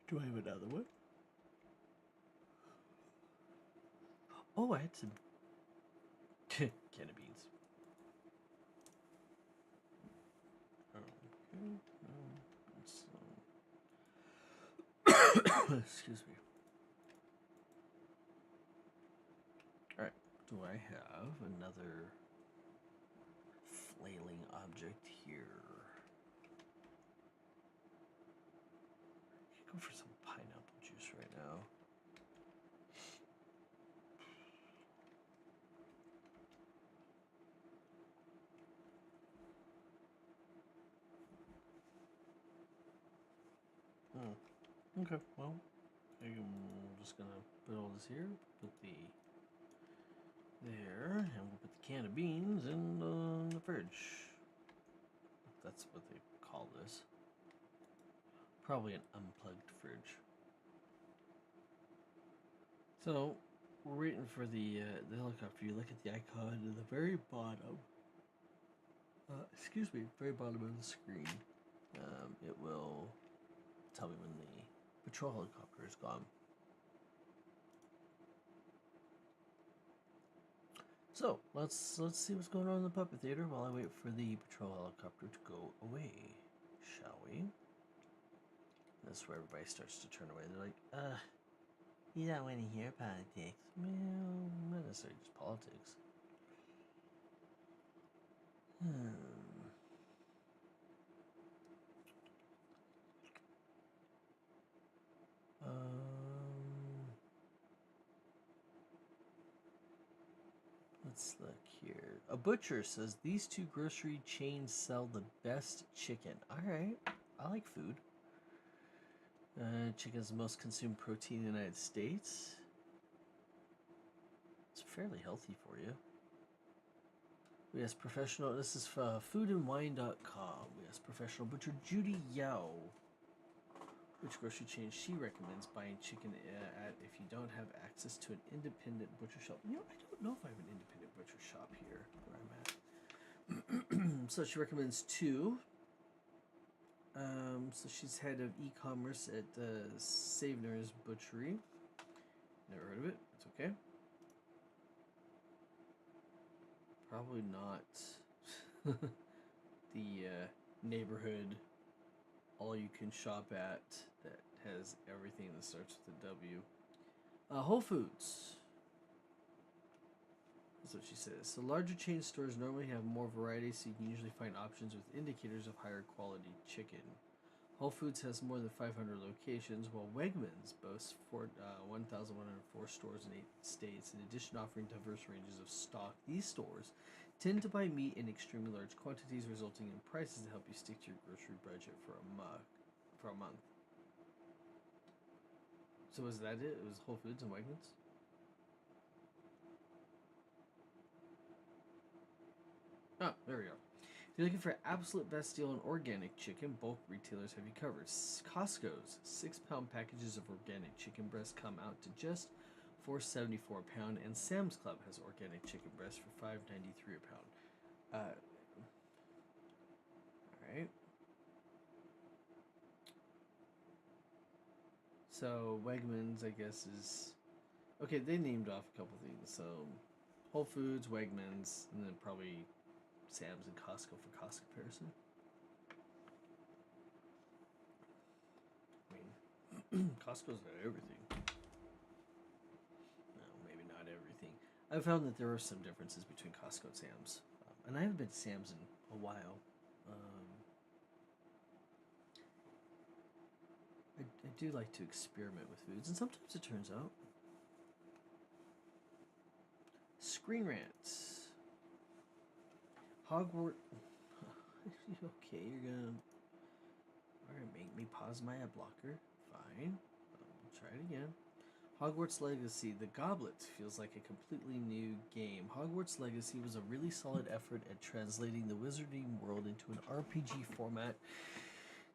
Do I have another one? Oh, I had some can of beans. Okay. Excuse me. Alright, do I have another flailing object here? I could go for some pineapple juice right now. Okay, well, I'm just gonna put all this here, put the there, and we'll put the can of beans in the fridge. That's what they call this. Probably an unplugged fridge. So we're waiting for the helicopter. You look at the icon at the very bottom. Excuse me, very bottom of the screen. It will tell me when the patrol helicopter is gone. So let's see what's going on in the puppet theater while I wait for the patrol helicopter to go away, shall we? That's where everybody starts to turn away. They're like, you don't want to hear politics. Well, not necessarily just politics. Let's look here. A butcher says these two grocery chains sell the best chicken. Alright, I like food. Chicken is the most consumed protein in the United States. It's fairly healthy for you. Yes, professional. This is foodandwine.com. Yes, professional butcher Judy Yao. Which grocery chain she recommends buying chicken at if you don't have access to an independent butcher shop. You know, I don't know if I have an independent butcher shop here where I'm at. So she recommends two. So she's head of e-commerce at Savener's Butchery. Never heard of it. It's okay. Probably not the neighborhood all-you-can shop at that has everything that starts with a W. Whole Foods. That's what she says. So larger chain stores normally have more variety, so you can usually find options with indicators of higher quality chicken. Whole Foods has more than 500 locations, while Wegmans boasts 1,104 stores in 8 states, in addition offering diverse ranges of stock. These stores tend to buy meat in extremely large quantities, resulting in prices that help you stick to your grocery budget for a month. So was that it? It was Whole Foods and Wegmans? Oh, there we go. If you're looking for absolute best deal on organic chicken, bulk retailers have you covered. Costco's 6-pound packages of organic chicken breast come out to just $4.74 a pound, and Sam's Club has organic chicken breast for $5.93 a pound. Alright. So Wegmans, I guess, is okay. They named off a couple things. So Whole Foods, Wegmans, and then probably Sam's and Costco for cost comparison. I mean, Costco's got everything. No, maybe not everything. I found that there are some differences between Costco and Sam's, and I haven't been to Sam's in a while. I do like to experiment with foods, and sometimes it turns out. Screen Rants. Hogwarts. Okay, you're gonna. Alright, make me pause my ad blocker. Fine. We'll try it again. Hogwarts Legacy. The Goblet feels like a completely new game. Hogwarts Legacy was a really solid effort at translating the wizarding world into an RPG format,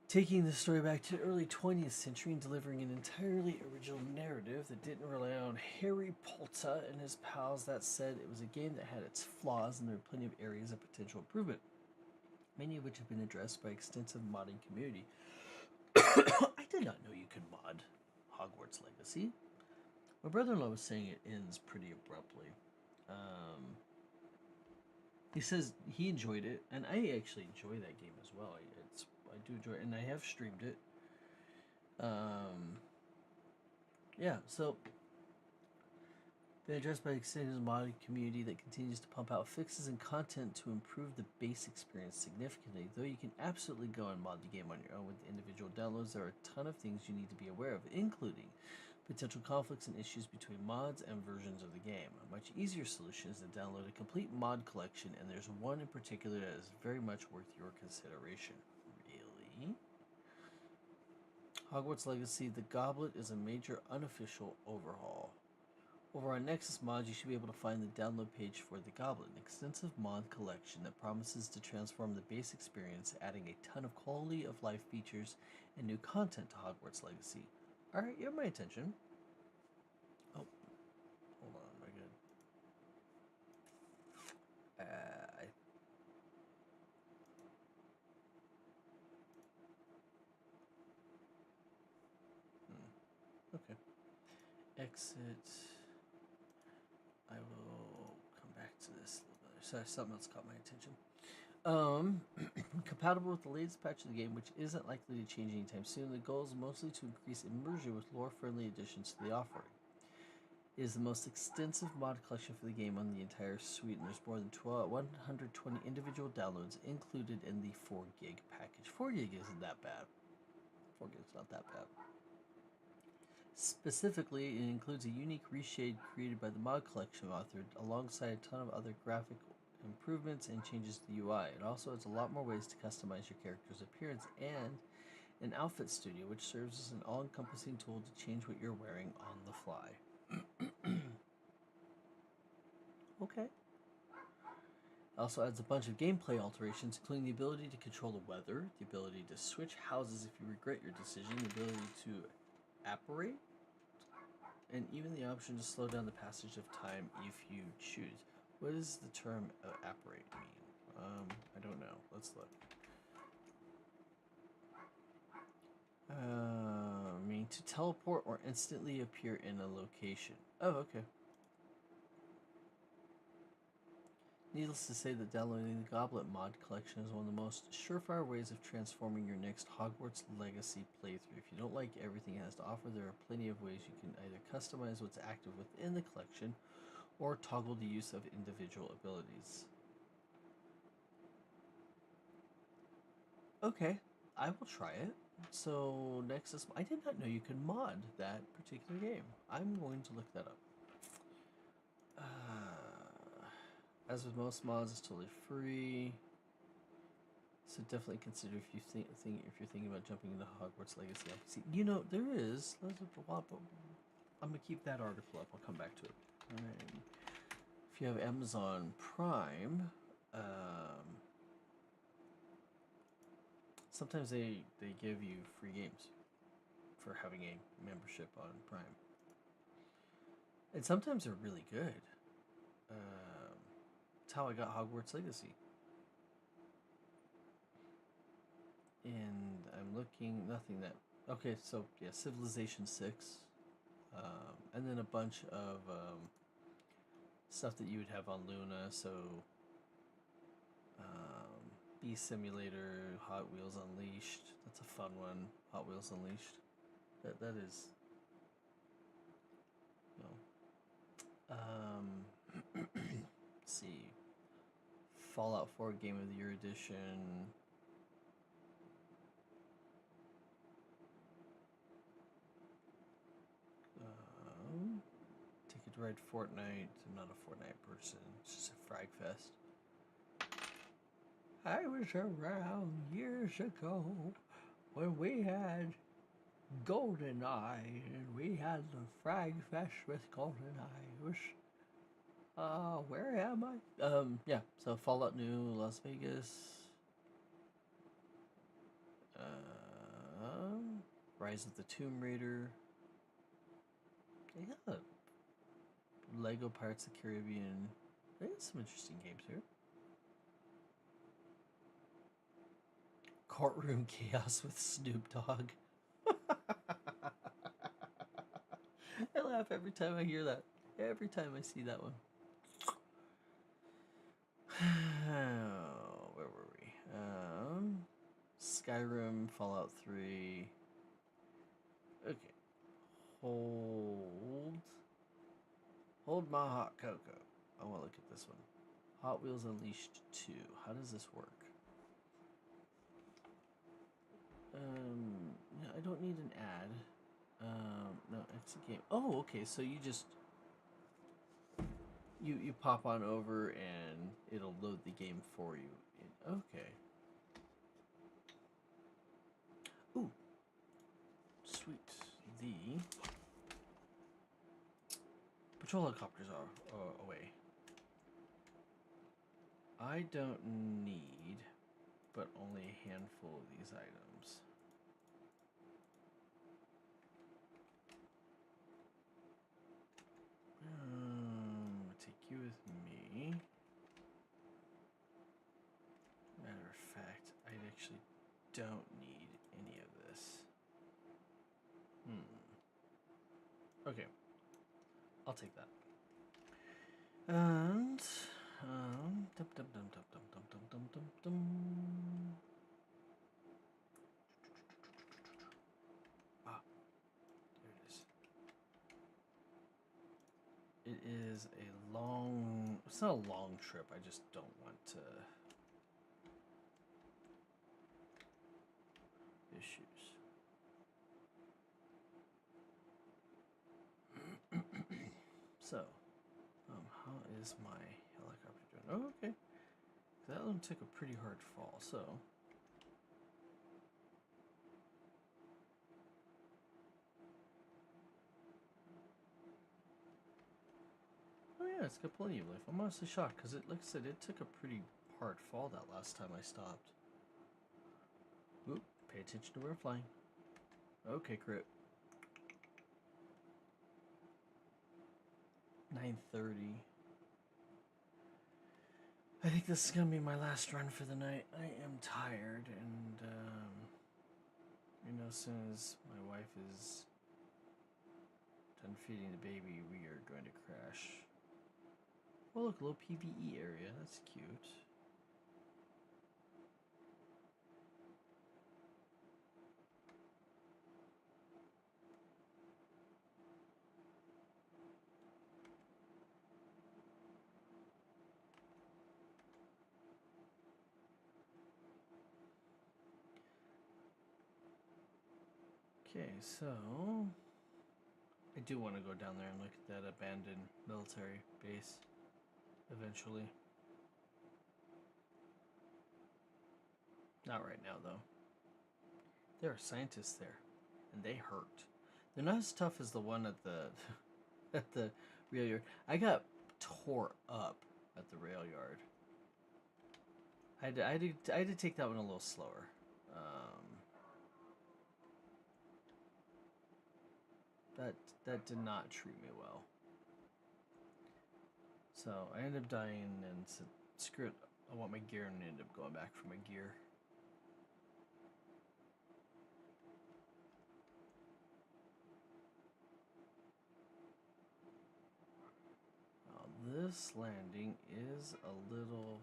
taking the story back to the early 20th century and delivering an entirely original narrative that didn't rely on Harry Potter and his pals. That said, it was a game that had its flaws, and there were plenty of areas of potential improvement, many of which have been addressed by extensive modding community. I did not know you could mod Hogwarts Legacy. My brother-in-law was saying it ends pretty abruptly. He says he enjoyed it, and I actually enjoy that game as well. I do enjoy it, and I have streamed it. Yeah, so been addressed by the extended modding community that continues to pump out fixes and content to improve the base experience significantly. Though you can absolutely go and mod the game on your own with individual downloads, there are a ton of things you need to be aware of, including potential conflicts and issues between mods and versions of the game. A much easier solution is to download a complete mod collection, and there's one in particular that is very much worth your consideration. Really? Hogwarts Legacy: The Goblet is a major unofficial overhaul. Over on Nexus Mods, you should be able to find the download page for The Goblet, an extensive mod collection that promises to transform the base experience, adding a ton of quality of life features and new content to Hogwarts Legacy. Alright, you have my attention. Oh, hold on, am I good? Okay. Exit. I will come back to this. Sorry, something else caught my attention. Compatible with the latest patch of the game, which isn't likely to change anytime soon, the goal is mostly to increase immersion with lore-friendly additions to the offering. It is the most extensive mod collection for the game on the entire suite, and there's more than 120 individual downloads included in the 4 gig package. 4 gig isn't that bad. 4 gig's not that bad. Specifically, it includes a unique reshade created by the mod collection author, alongside a ton of other graphic improvements and changes to the UI. It also has a lot more ways to customize your character's appearance and an outfit studio, which serves as an all-encompassing tool to change what you're wearing on the fly. Okay. It also adds a bunch of gameplay alterations, including the ability to control the weather, the ability to switch houses if you regret your decision, the ability to apparate, and even the option to slow down the passage of time if you choose. What does the term apparate mean? I don't know. Let's look. Mean to teleport or instantly appear in a location. Oh, okay. Needless to say that downloading the Goblet mod collection is one of the most surefire ways of transforming your next Hogwarts Legacy playthrough. If you don't like everything it has to offer, there are plenty of ways you can either customize what's active within the collection or toggle the use of individual abilities. Okay, I will try it. So next is, I did not know you could mod that particular game. I'm going to look that up. As with most mods, it's totally free. So definitely consider if you if you're thinking about jumping into Hogwarts Legacy LPC. You know, there is. I'm gonna keep that article up. I'll come back to it. All right. If you have Amazon Prime, sometimes they give you free games for having a membership on Prime, and sometimes they're really good. That's how I got Hogwarts Legacy. And I'm looking, nothing that, okay, so yeah, Civilization 6, and then a bunch of stuff that you would have on Luna, so Bee Simulator, Hot Wheels Unleashed, that's a fun one, Hot Wheels Unleashed, that is, let's see, Fallout 4 Game of the Year Edition. Ticket to Ride Fortnite. I'm not a Fortnite person. It's just a frag fest. I was around years ago when we had GoldenEye and we had the frag fest with GoldenEye. It was, where am I? Yeah, so Fallout New, Las Vegas. Rise of the Tomb Raider. Yeah, Lego Pirates of the Caribbean. They got some interesting games here. Courtroom Chaos with Snoop Dogg. I laugh every time I hear that. Every time I see that one. Where were we? Skyrim, Fallout 3. Okay. Hold my hot cocoa. I want to look at this one. Hot Wheels Unleashed 2. How does this work? No, I don't need an ad. No, it's a game. Oh, okay. So you just you pop on over and it'll load the game for you. Okay. Ooh, sweet. The patrol helicopters are away. I don't need, but only a handful of these items. Take you with me. Matter of fact, I actually don't need any of this. Okay. I'll take that. And Dum dum dum dum dum dum dum dum dum dum. Ah, there it is. It is a long. It's not a long trip. I just don't want to. Issues. So, how is my helicopter doing? Oh, okay. That one took a pretty hard fall, so. Oh yeah, it's got plenty of life. I'm honestly shocked, because like I said, it took a pretty hard fall that last time I stopped. Oop, pay attention to where I'm flying. Okay, crit. 9:30. I think this is gonna be my last run for the night. I am tired, and as soon as my wife is done feeding the baby, we are going to crash. Oh look, a little PvE area. That's cute. Okay, so I do want to go down there and look at that abandoned military base eventually. Not right now, though. There are scientists there, and they hurt. They're not as tough as the one at the at the rail yard. I got tore up at the rail yard. I had to take that one a little slower. That did not treat me well. So I ended up dying and said, screw it, I want my gear, and ended up going back for my gear. This landing is a little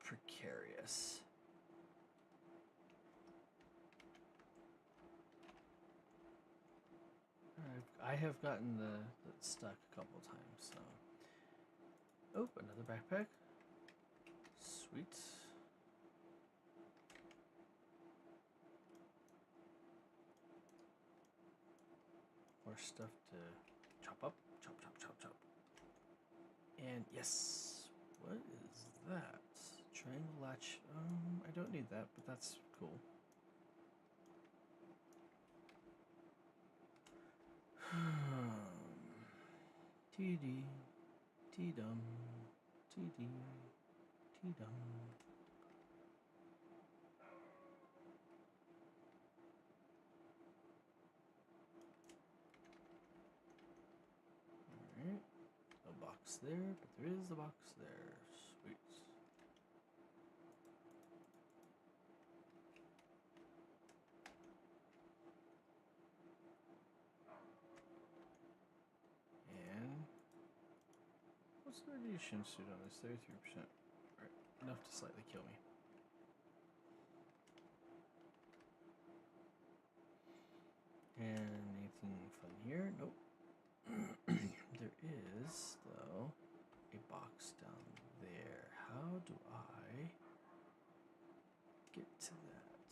precarious. I have gotten the stuck a couple times, so. Oh, another backpack. Sweet. More stuff to chop up. Chop, chop, chop, chop. And yes, what is that? Triangle latch. I don't need that, but that's cool. TD, T-dum, TD, T-dum. Alright, no box there, but there is a box there. Sweet. And what's the radiation suit on this? 33%. Alright, enough to slightly kill me. And anything fun here? Nope. There is, though, a box down there. How do I get to that?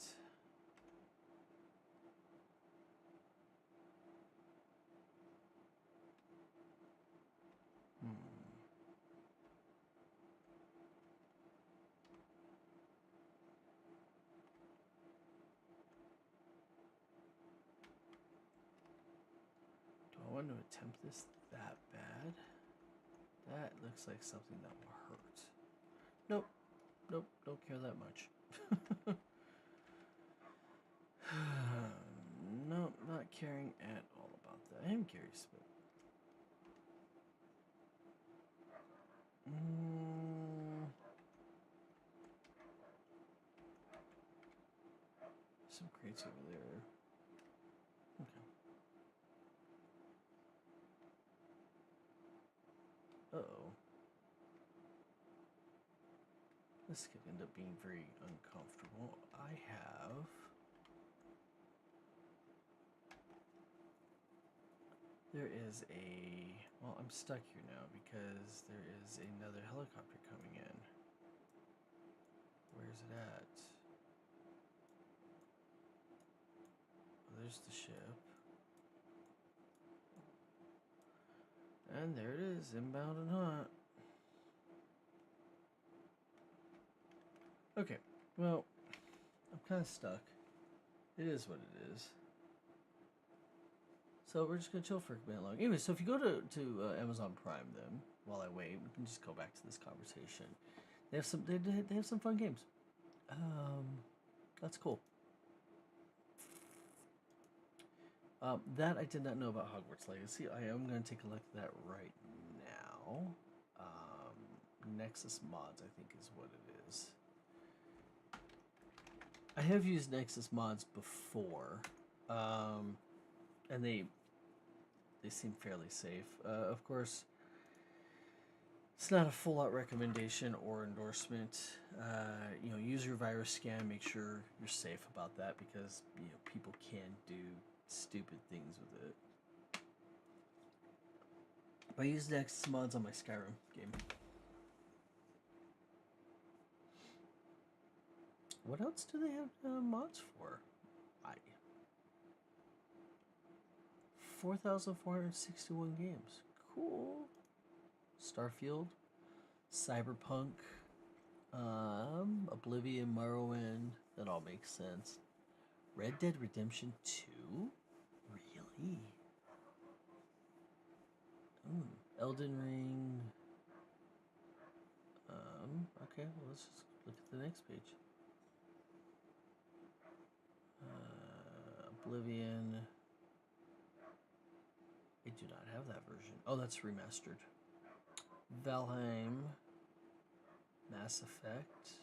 Do I want to attempt this that bad? That looks like something that will hurt. Nope. Nope. Don't care that much. Nope. Not caring at all about that. I am curious, but. Some crates over there. Okay. Uh-oh. This could end up being very uncomfortable. I have... There is a... Well, I'm stuck here now because there is another helicopter coming in. Where's it at? Oh, there's the ship. And there it is, inbound and hot. Okay, well, I'm kind of stuck. It is what it is. So we're just gonna chill for a minute long. Anyway, so if you go to Amazon Prime, then while I wait, we can just go back to this conversation. They have some they have some fun games. That's cool. That I did not know about Hogwarts Legacy. I am going to take a look at that right now. Nexus Mods, I think, is what it is. I have used Nexus Mods before, and they seem fairly safe. Of course, it's not a full-out recommendation or endorsement. Use your virus scan. Make sure you're safe about that because people can do stupid things with it. But I use Nexus Mods on my Skyrim game. What else do they have mods for? 4,461 games. Cool. Starfield, Cyberpunk, Oblivion, Morrowind. That all makes sense. Red Dead Redemption 2? Really? Elden Ring. Okay, well, let's just look at the next page. Oblivion. I do not have that version. Oh, that's remastered. Valheim. Mass Effect.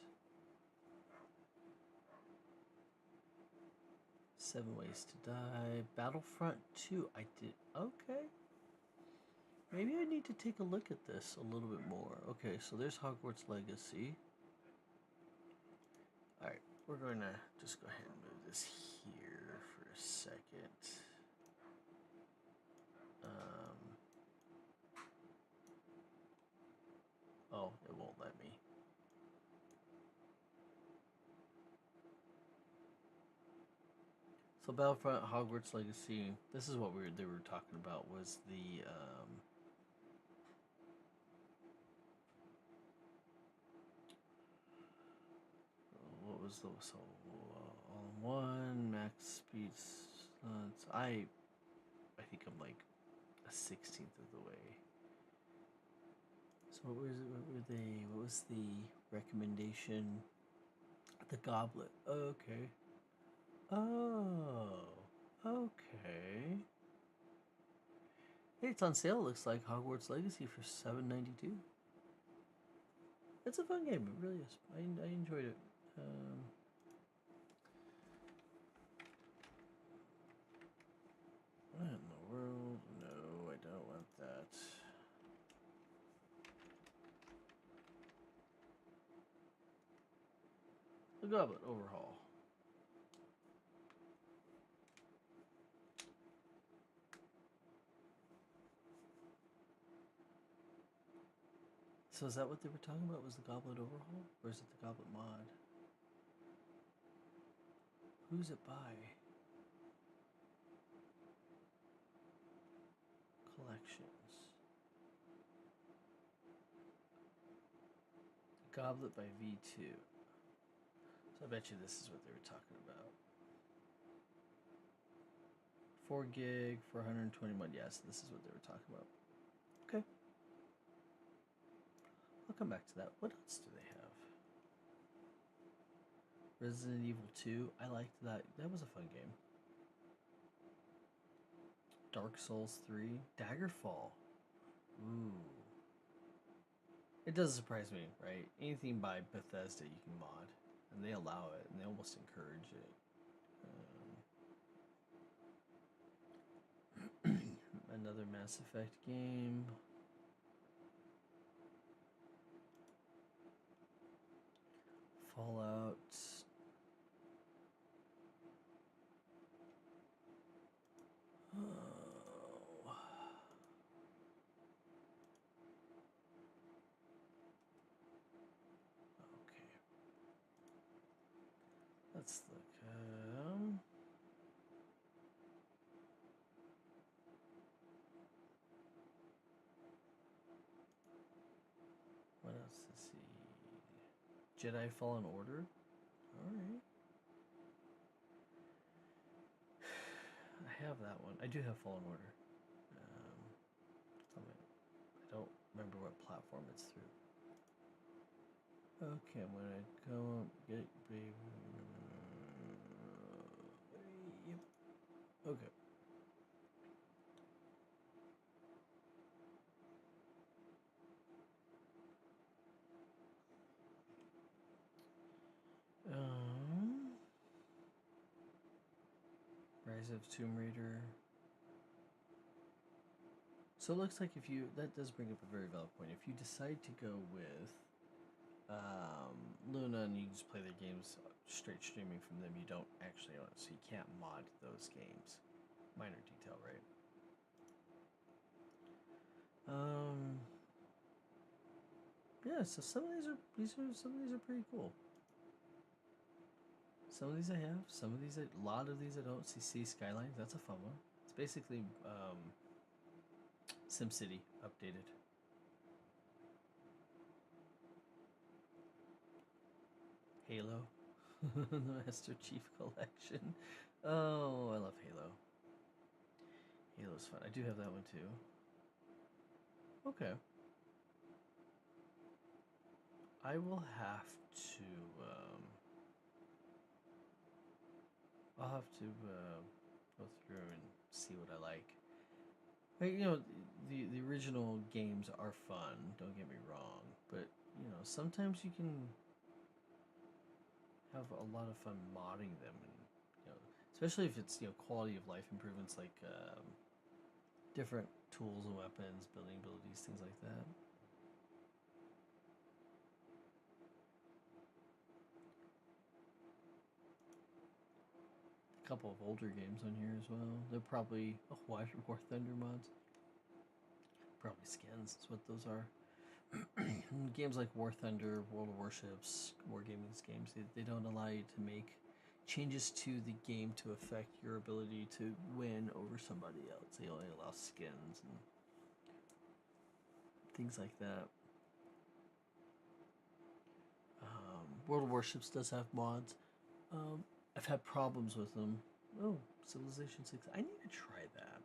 7 Ways to Die. Battlefront 2. I did. Okay. Maybe I need to take a look at this a little bit more. Okay, so there's Hogwarts Legacy. Alright, we're going to just go ahead and move this here for a second. Oh, it won't let me. So Battlefront, Hogwarts Legacy. This is what they were talking about. Was the what was the all-in-one max speed slots? I think I'm like a 16th of the way. So what was the recommendation? The Goblet. Okay. Oh. Okay. Hey, it's on sale. It looks like Hogwarts Legacy for $7.92. It's a fun game. It really is. I enjoyed it. What in the world? No, I don't want that. The Goblet Overhaul. So is that what they were talking about? Was the Goblet Overhaul? Or is it the Goblet Mod? Who's it by? Collections. The Goblet by V2. So I bet you this is what they were talking about. 4 gig for 120 mod. Yes, this is what they were talking about. Okay. I'll come back to that. What else do they have? Resident Evil 2. I liked that. That was a fun game. Dark Souls 3. Daggerfall. Ooh. It doesn't surprise me, right? Anything by Bethesda you can mod. And they allow it, and they almost encourage it. Another Mass Effect game. Fallout. Oh. Okay. Let's look. What else to see? Jedi Fallen Order. All right. I have that one. I do have Fallen Order. I don't remember what platform it's through. Okay, I'm gonna go get baby. Yep. Okay. Rise of Tomb Raider. So it looks like if you, that does bring up a very valid point. If you decide to go with Luna and you just play their games straight streaming from them, you don't actually own it, so you can't mod those games. Minor detail, right? Yeah. So some of these are pretty cool. Some of these I have. Some of these, a lot of these I don't. See Skylines. That's a fun one. It's basically SimCity updated. Halo, the Master Chief Collection. Oh, I love Halo. Halo's fun. I do have that one too. Okay. I will have to. I'll have to go through and see what I like. The original games are fun. Don't get me wrong, but sometimes you can have a lot of fun modding them, and especially if it's quality of life improvements like different tools and weapons, building abilities, things like that. A couple of older games on here as well. They're probably War Thunder mods. Probably skins. That's what those are. Games like War Thunder, World of Warships, Wargaming games, they don't allow you to make changes to the game to affect your ability to win over somebody else. They only allow skins and things like that. World of Warships does have mods. I've had problems with them. Oh, Civilization 6. I need to try that.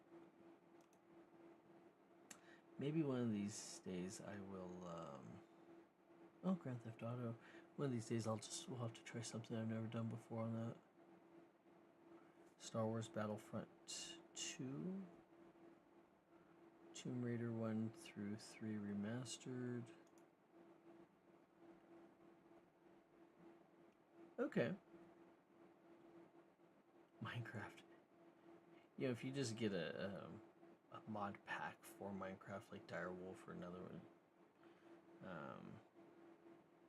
Maybe one of these days I will. Oh, Grand Theft Auto. One of these days we'll have to try something I've never done before on that. Star Wars Battlefront 2. Tomb Raider 1 through 3 remastered. Okay. Minecraft. If you just get a mod pack for Minecraft like Direwolf or another one,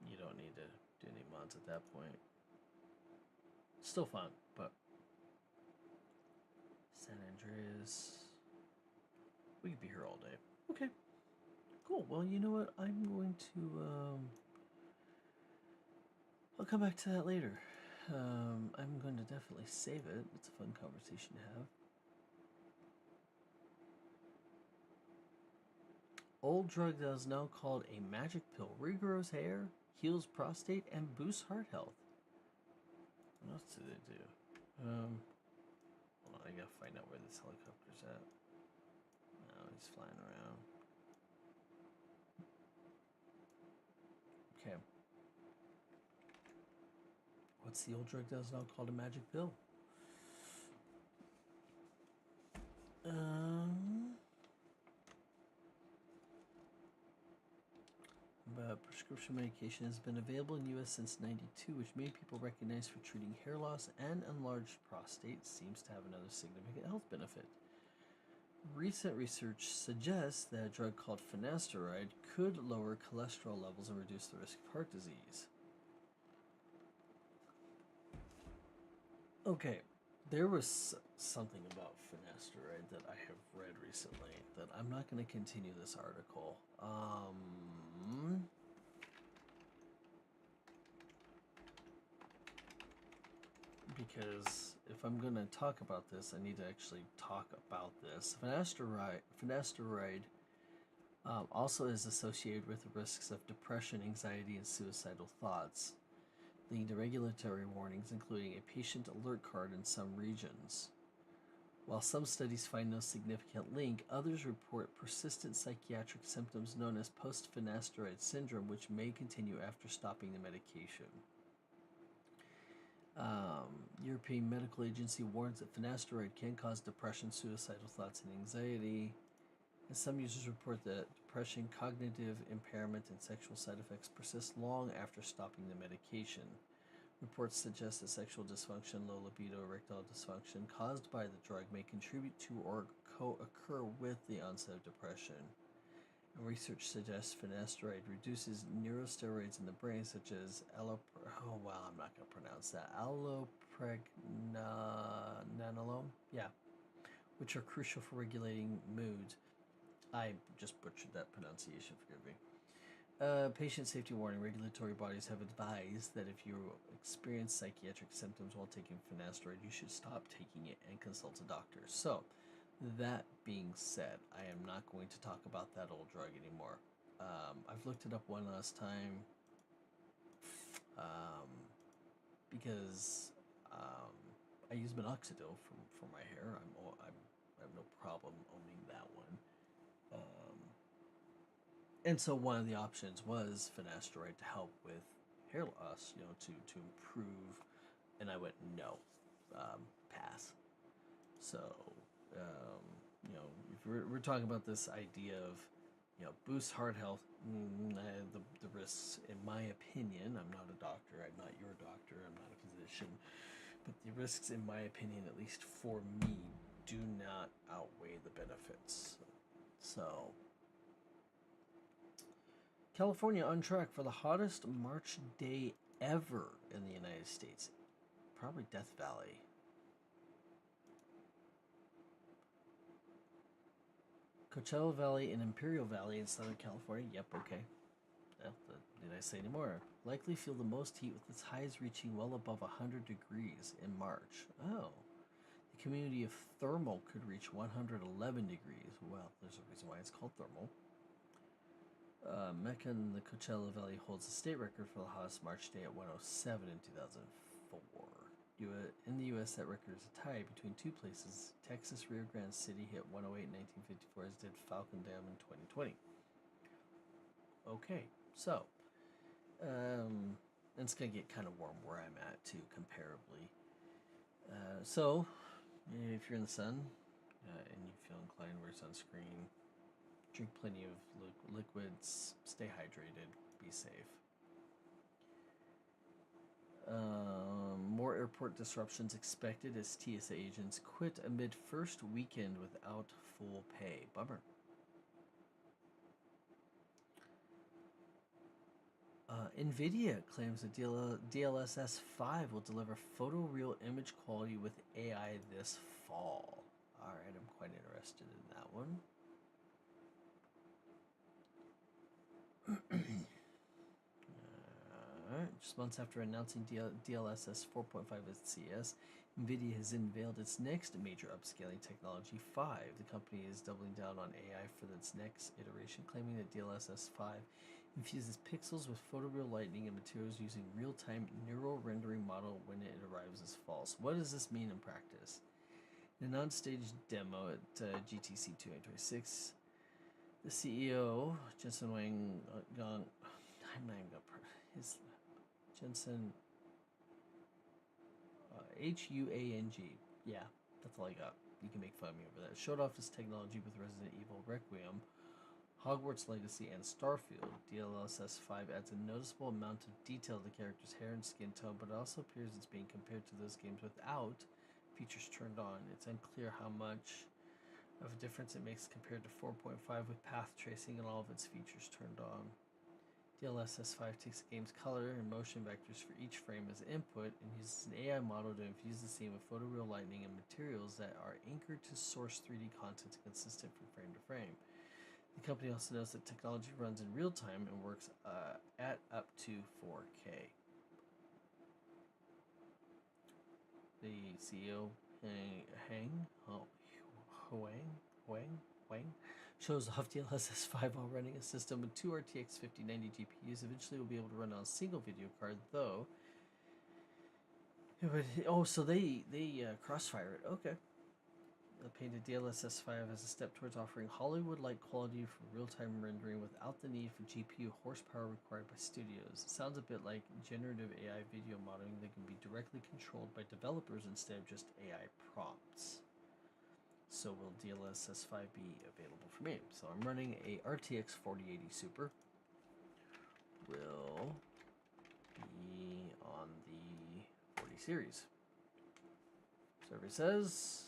you don't need to do any mods at that point. Still fun, but San Andreas. We could be here all day. Okay. Cool. Well, you know what? I'm going to I'll come back to that later. I'm going to definitely save it. It's a fun conversation to have. Old drug that is now called a magic pill regrows hair, heals prostate, and boosts heart health. What else do they do? Hold on, I gotta find out where this helicopter's at. Oh, he's flying around. Okay. What's the old drug that is now called a magic pill? Prescription medication has been available in the U.S. since '92, which many people recognize for treating hair loss and enlarged prostate. Seems to have another significant health benefit. Recent research suggests that a drug called finasteride could lower cholesterol levels and reduce the risk of heart disease. Okay, there was something about finasteride that I have read recently that I'm not going to continue this article. Because if I'm going to talk about this, I need to actually talk about this. Finasteride also is associated with risks of depression, anxiety, and suicidal thoughts, leading to regulatory warnings, including a patient alert card in some regions. While some studies find no significant link, others report persistent psychiatric symptoms known as post-finasteride syndrome, which may continue after stopping the medication. European Medical Agency warns that finasteride can cause depression, suicidal thoughts, and anxiety. And some users report that depression, cognitive impairment, and sexual side effects persist long after stopping the medication. Reports suggest that sexual dysfunction, low libido, erectile dysfunction caused by the drug may contribute to or co-occur with the onset of depression. And research suggests finasteride reduces neurosteroids in the brain, such as I'm not going to pronounce that. Allopregnanolone, which are crucial for regulating mood. I just butchered that pronunciation, forgive me. Patient safety warning. Regulatory bodies have advised that if you experience psychiatric symptoms while taking finasteride, you should stop taking it and consult a doctor. So, that being said, I am not going to talk about that old drug anymore. I've looked it up one last time because I use minoxidil for my hair. I have no problem owning that one. And so one of the options was finasteride to help with hair loss, to improve. And I went, no, pass. So, if we're talking about this idea of, boost heart health, the risks, in my opinion, I'm not a doctor, I'm not your doctor, I'm not a physician, but the risks, in my opinion, at least for me, do not outweigh the benefits. So, California on track for the hottest March day ever in the United States. Probably Death Valley. Coachella Valley and Imperial Valley in Southern California. Yep, okay. Did I say any more? Likely feel the most heat with its highs reaching well above 100 degrees in March. Oh. The community of Thermal could reach 111 degrees. Well, there's a reason why it's called Thermal. Mecca in the Coachella Valley holds the state record for the hottest March day at 107 in 2004. In the U.S., that record is a tie between two places. Texas Rio Grande City hit 108 in 1954, as did Falcon Dam in 2020. Okay, so it's going to get kind of warm where I'm at, too, comparably. So, if you're in the sun and you feel inclined, wear sunscreen, drink plenty of liquids, stay hydrated, be safe. More airport disruptions expected as TSA agents quit amid first weekend without full pay. Bummer. NVIDIA claims the DLSS 5 will deliver photoreal image quality with AI this fall. Alright, I'm quite interested in that one. Just months after announcing DLSS 4.5 at CES, NVIDIA has unveiled its next major upscaling technology, 5. The company is doubling down on AI for its next iteration, claiming that DLSS 5 infuses pixels with photoreal lighting and materials using real-time neural rendering model when it arrives as false. What does this mean in practice? In a non-staged demo at GTC 2026, the CEO, Jensen Huang, I'm not even going to his Jensen Huang. Yeah, that's all I got. You can make fun of me over that. Showed off his technology with Resident Evil Requiem, Hogwarts Legacy, and Starfield. DLSS 5 adds a noticeable amount of detail to the character's hair and skin tone, but it also appears it's being compared to those games without features turned on. It's unclear how much of a difference it makes compared to 4.5 with path tracing and all of its features turned on. DLSS 5 takes the game's color and motion vectors for each frame as input and uses an AI model to infuse the scene with photoreal lighting and materials that are anchored to source 3D content consistent from frame to frame. The company also knows that technology runs in real time and works at up to 4K. The CEO, Huang, shows off DLSS 5 while running a system with two RTX 5090 GPUs. Eventually, will be able to run on a single video card, though. Oh, so they crossfire it. Okay. They painted DLSS 5 as a step towards offering Hollywood-like quality for real-time rendering without the need for GPU horsepower required by studios. It sounds a bit like generative AI video modeling that can be directly controlled by developers instead of just AI prompts. So will DLSS 5 be available for me? So I'm running a RTX 4080 Super. Will be on the 40 series. Survey says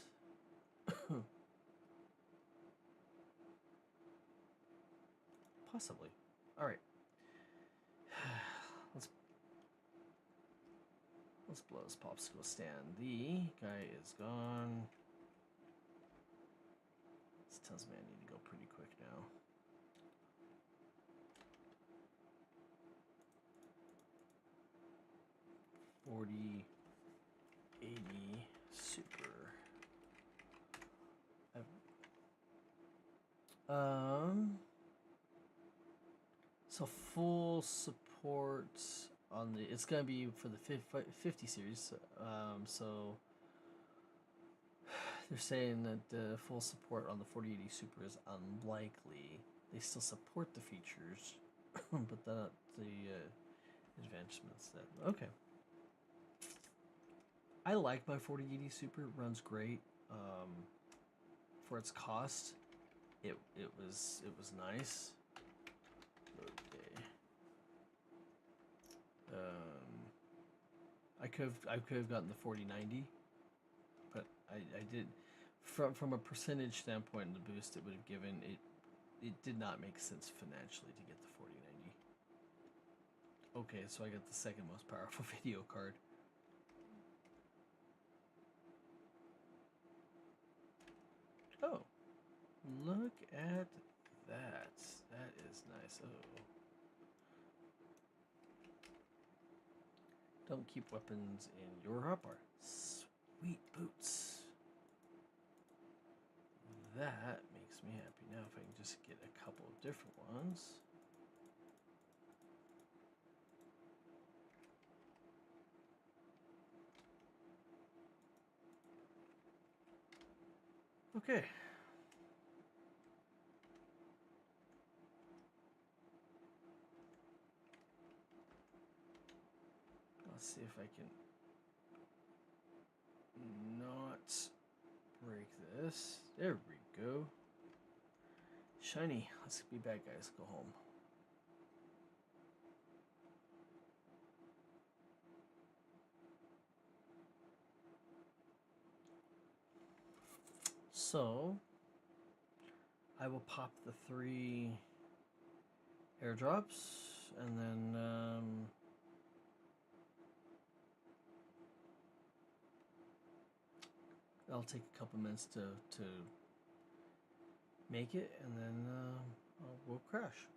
possibly. All right. Let's blow this popsicle stand. The guy is gone. This tells me I need to go pretty quick now. $40.80 Super. So full support on the. It's gonna be for the 50 series. So they're saying that full support on the 4080 Super is unlikely. They still support the features, but not the advancements. That okay. I like my 4080 Super. It runs great. For its cost, it was nice. Okay. I could have gotten the 4090, but I did. From a percentage standpoint, the boost it would have given it. It did not make sense financially to get the 4090. Okay, so I got the second most powerful video card. Oh, look at that. That is nice. Oh. Don't keep weapons in your hotbar. Sweet boots. That makes me happy. Now if I can just get a couple of different ones. Okay. Let's see if I can not break this. There we go. Shiny. Let's be bad guys. Go home. So I will pop the 3 airdrops and then I'll take a couple minutes to make it, and then we'll crash.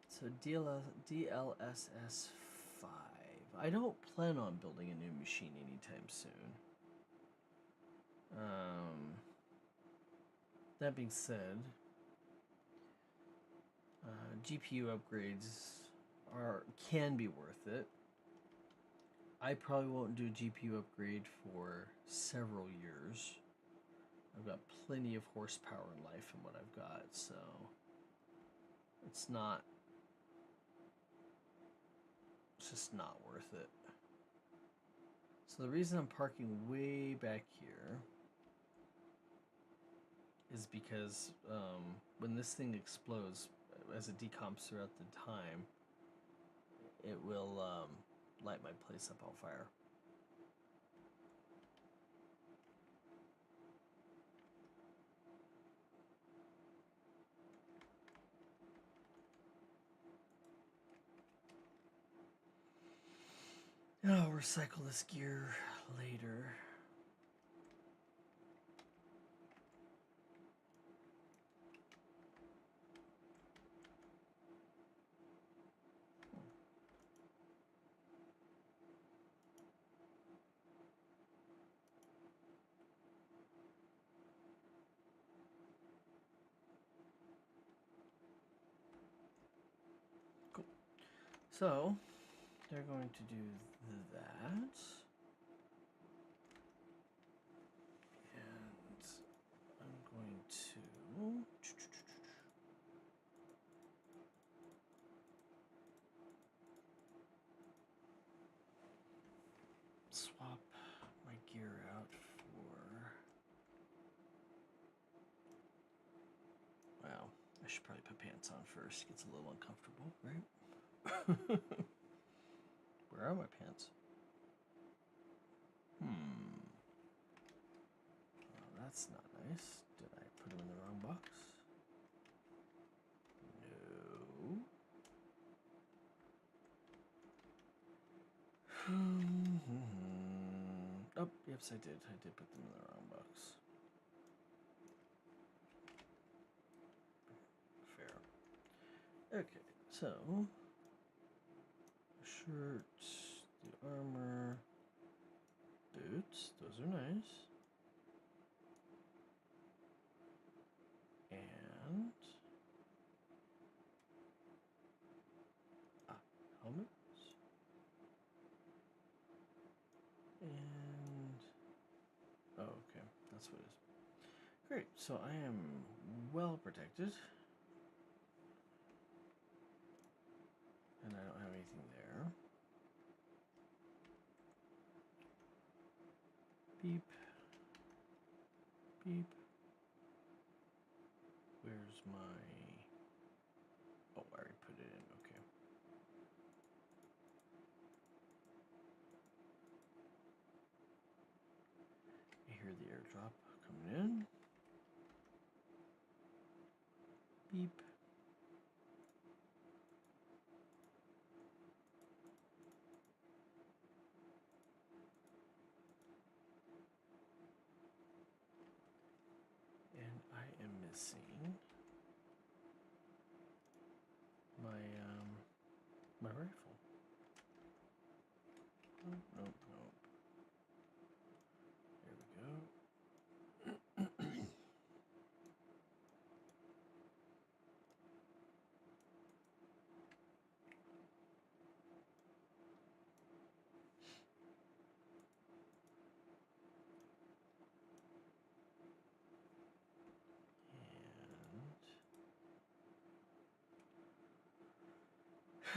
So DLSS 5. I don't plan on building a new machine anytime soon. That being said, GPU upgrades can be worth it. I probably won't do a GPU upgrade for several years. I've got plenty of horsepower in life in what I've got, so it's just not worth it. So the reason I'm parking way back here is because when this thing explodes, as it decomps throughout the time, it will light my place up on fire. I'll recycle this gear later. Cool. So they're going to do that. And I'm going to swap my gear out for... Wow, I should probably put pants on first. It gets a little uncomfortable, right? Where are my pants? Well, that's not nice. Did I put them in the wrong box? No. Oh, yes, I did. I did put them in the wrong box. Fair. Okay, so shirt, the armor, boots. Those are nice. And helmets. And oh, okay, that's what it is. Great. So I am well protected. And I don't have anything there. Beep. Beep. Where's my... Oh, I already put it in. Okay. I hear the airdrop coming in. Beep. And I am missing my rifle. Nope, nope, nope. There we go.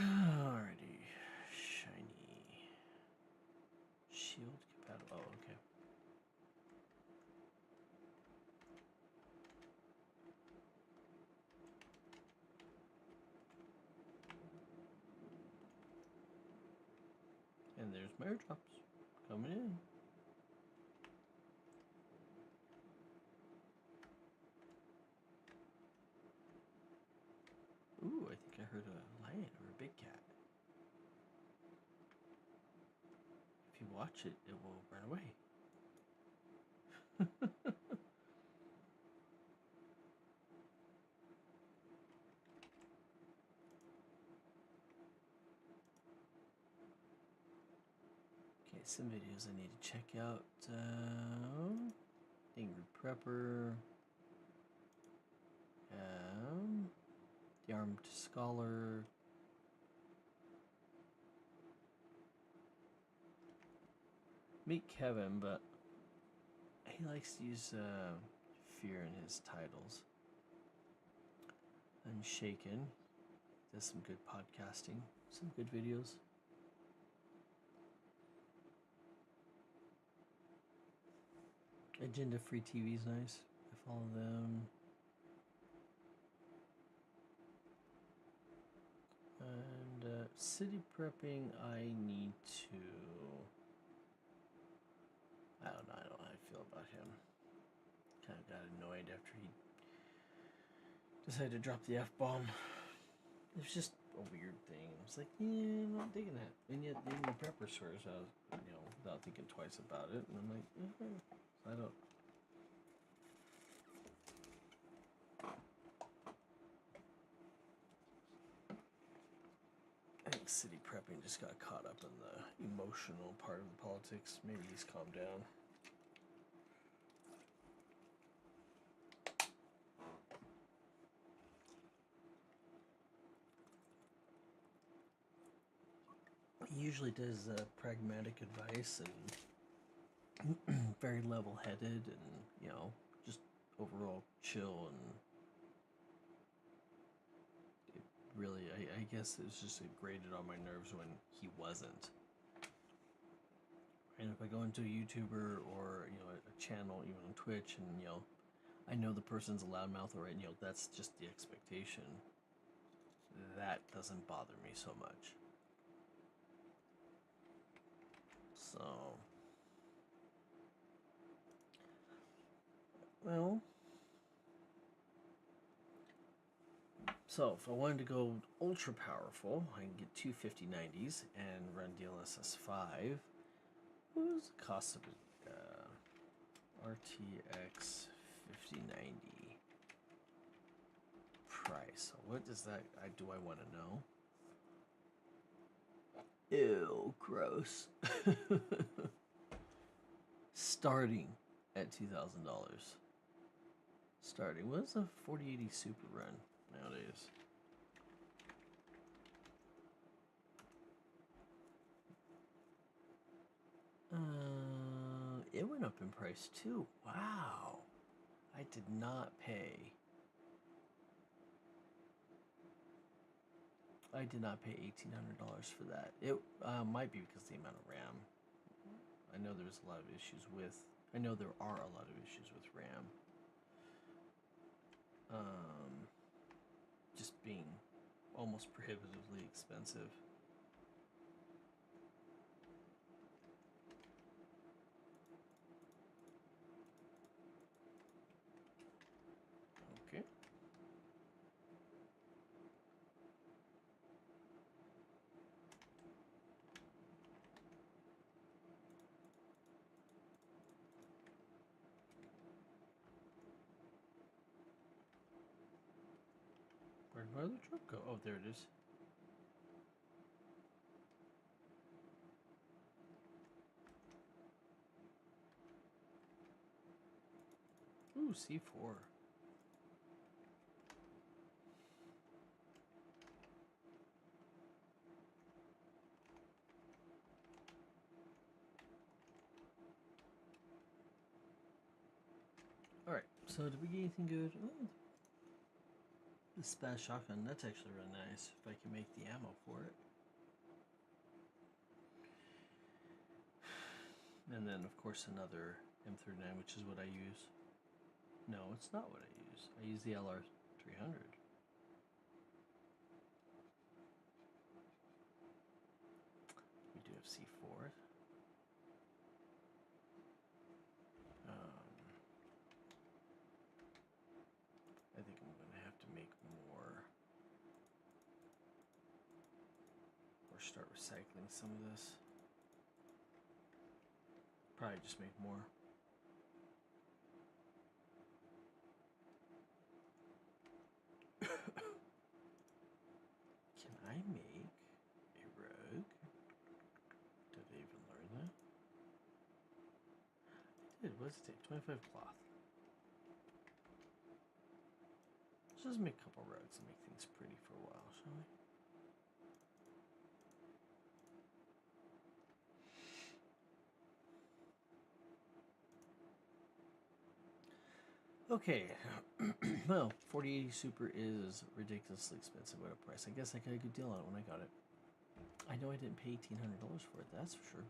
Alrighty. Shiny. Shield compatible. Oh, okay. And there's my airdrops coming in. Ooh, I think I heard a lion or a big cat. If you watch it, it will run away. Okay, some videos I need to check out. Angry Prepper. The Armed Scholar. Meet Kevin, but he likes to use fear in his titles. Unshaken does some good podcasting, some good videos. Agenda Free TV is nice. I follow them. And city prepping, I need to. I don't know. I don't know how I feel about him. Kind of got annoyed after he decided to drop the F-bomb. It was just a weird thing. I was like, yeah, I'm not digging that. And yet, even the prepper swears out, without thinking twice about it. And I'm like, I don't. I think city prepping just got caught up in the emotional part of the politics. Maybe he's calmed down. He usually does pragmatic advice and very level-headed and, just overall chill, and it really, I guess it was just, it grated on my nerves when he wasn't. And if I go into a YouTuber or, a channel, even on Twitch, and, I know the person's a loudmouth, or, that's just the expectation, that doesn't bother me so much. So, well, so if I wanted to go ultra powerful, I can get two 5090s and run DLSS 5. What was the cost of it? RTX 5090 price. What does that? Do I want to know? Ew, gross. Starting at $2,000. Starting. What's a 4080 Super run nowadays? It went up in price too. Wow. I did not pay. I did not pay $1,800 for that. It might be because of the amount of RAM. I know there's a lot of issues with. I know there are a lot of issues with RAM. Just being almost prohibitively expensive. Okay. Where'd my other truck go? Oh, there it is. Ooh, C4. Alright, so did we get anything good? Oh, the Spaz shotgun, that's actually really nice. If I can make the ammo for it. And then, of course, another M39, which is what I use. No, it's not what I use. I use the LR300. We do have C4. I think I'm going to have to make more. Or start recycling some of this. Probably just make more. Can I make a rogue? Did I even learn that? I did. What does it take? 25 cloth. Let's just make a couple rogues and make things pretty for a while, shall we? Okay, well, 4080 Super is ridiculously expensive at a price. I guess I got a good deal on it when I got it. I know I didn't pay $1,800 for it, that's for sure.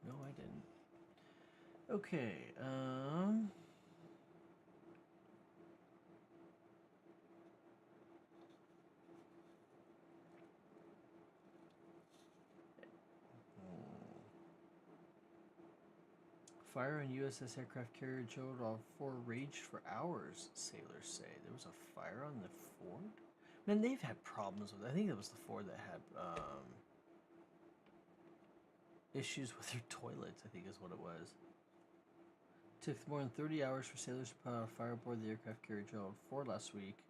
No, I didn't. Okay, fire on USS aircraft carrier Joe 4 raged for hours, sailors say. There was a fire on the Ford? Man, they've had problems with it. I think it was the Ford that had issues with their toilets, I think is what it was. It took more than 30 hours for sailors to put out a fire aboard the aircraft carrier Joe 4 last week.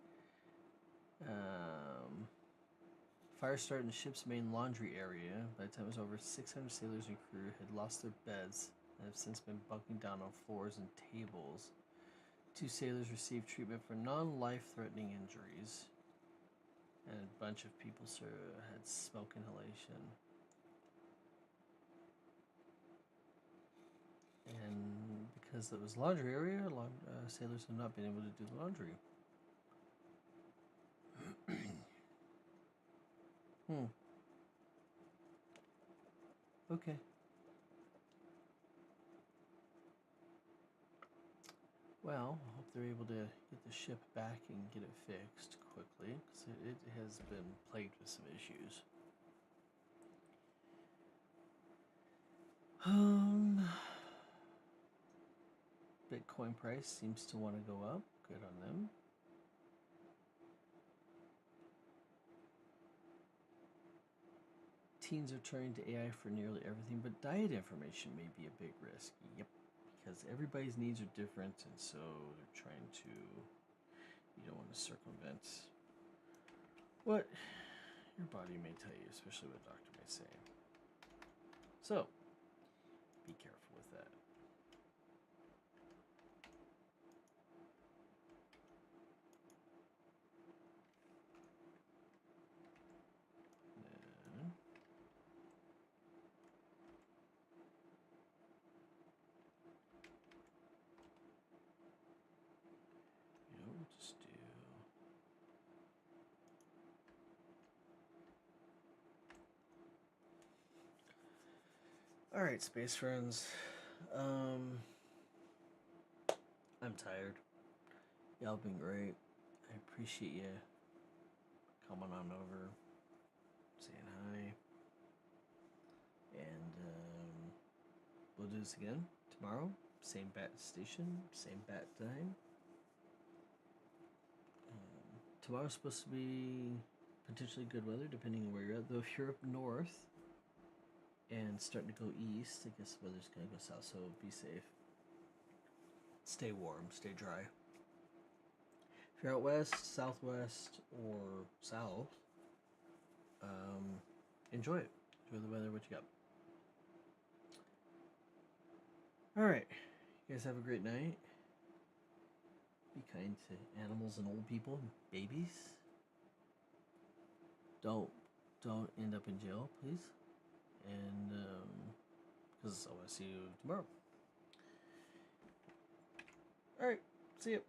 Fire started in the ship's main laundry area. By the time it was over, 600 sailors and crew had lost their beds and have since been bunking down on floors and tables. 2 sailors received treatment for non-life-threatening injuries, and a bunch of people had smoke inhalation. And because it was laundry area, sailors have not been able to do the laundry. Okay. Well, I hope they're able to get the ship back and get it fixed quickly, because it has been plagued with some issues. Bitcoin price seems to want to go up. Good on them. Teens are turning to AI for nearly everything, but diet information may be a big risk. Yep, because everybody's needs are different, and so they're trying to. You don't want to circumvent what your body may tell you, especially what a doctor may say. So, be careful with that. We'll just do. All right, space friends. I'm tired. Y'all been great. I appreciate you coming on over, saying hi, and we'll do this again tomorrow. Same bat station, same bat time. Tomorrow's supposed to be potentially good weather, depending on where you're at. Though if you're up north and starting to go east, I guess the weather's gonna go south. So be safe. Stay warm. Stay dry. If you're out west, southwest, or south, enjoy it. Enjoy the weather. What you got? All right. You guys have a great night. Be kind to animals and old people, and babies. Don't end up in jail, please. And because I want to see you tomorrow. All right. See you.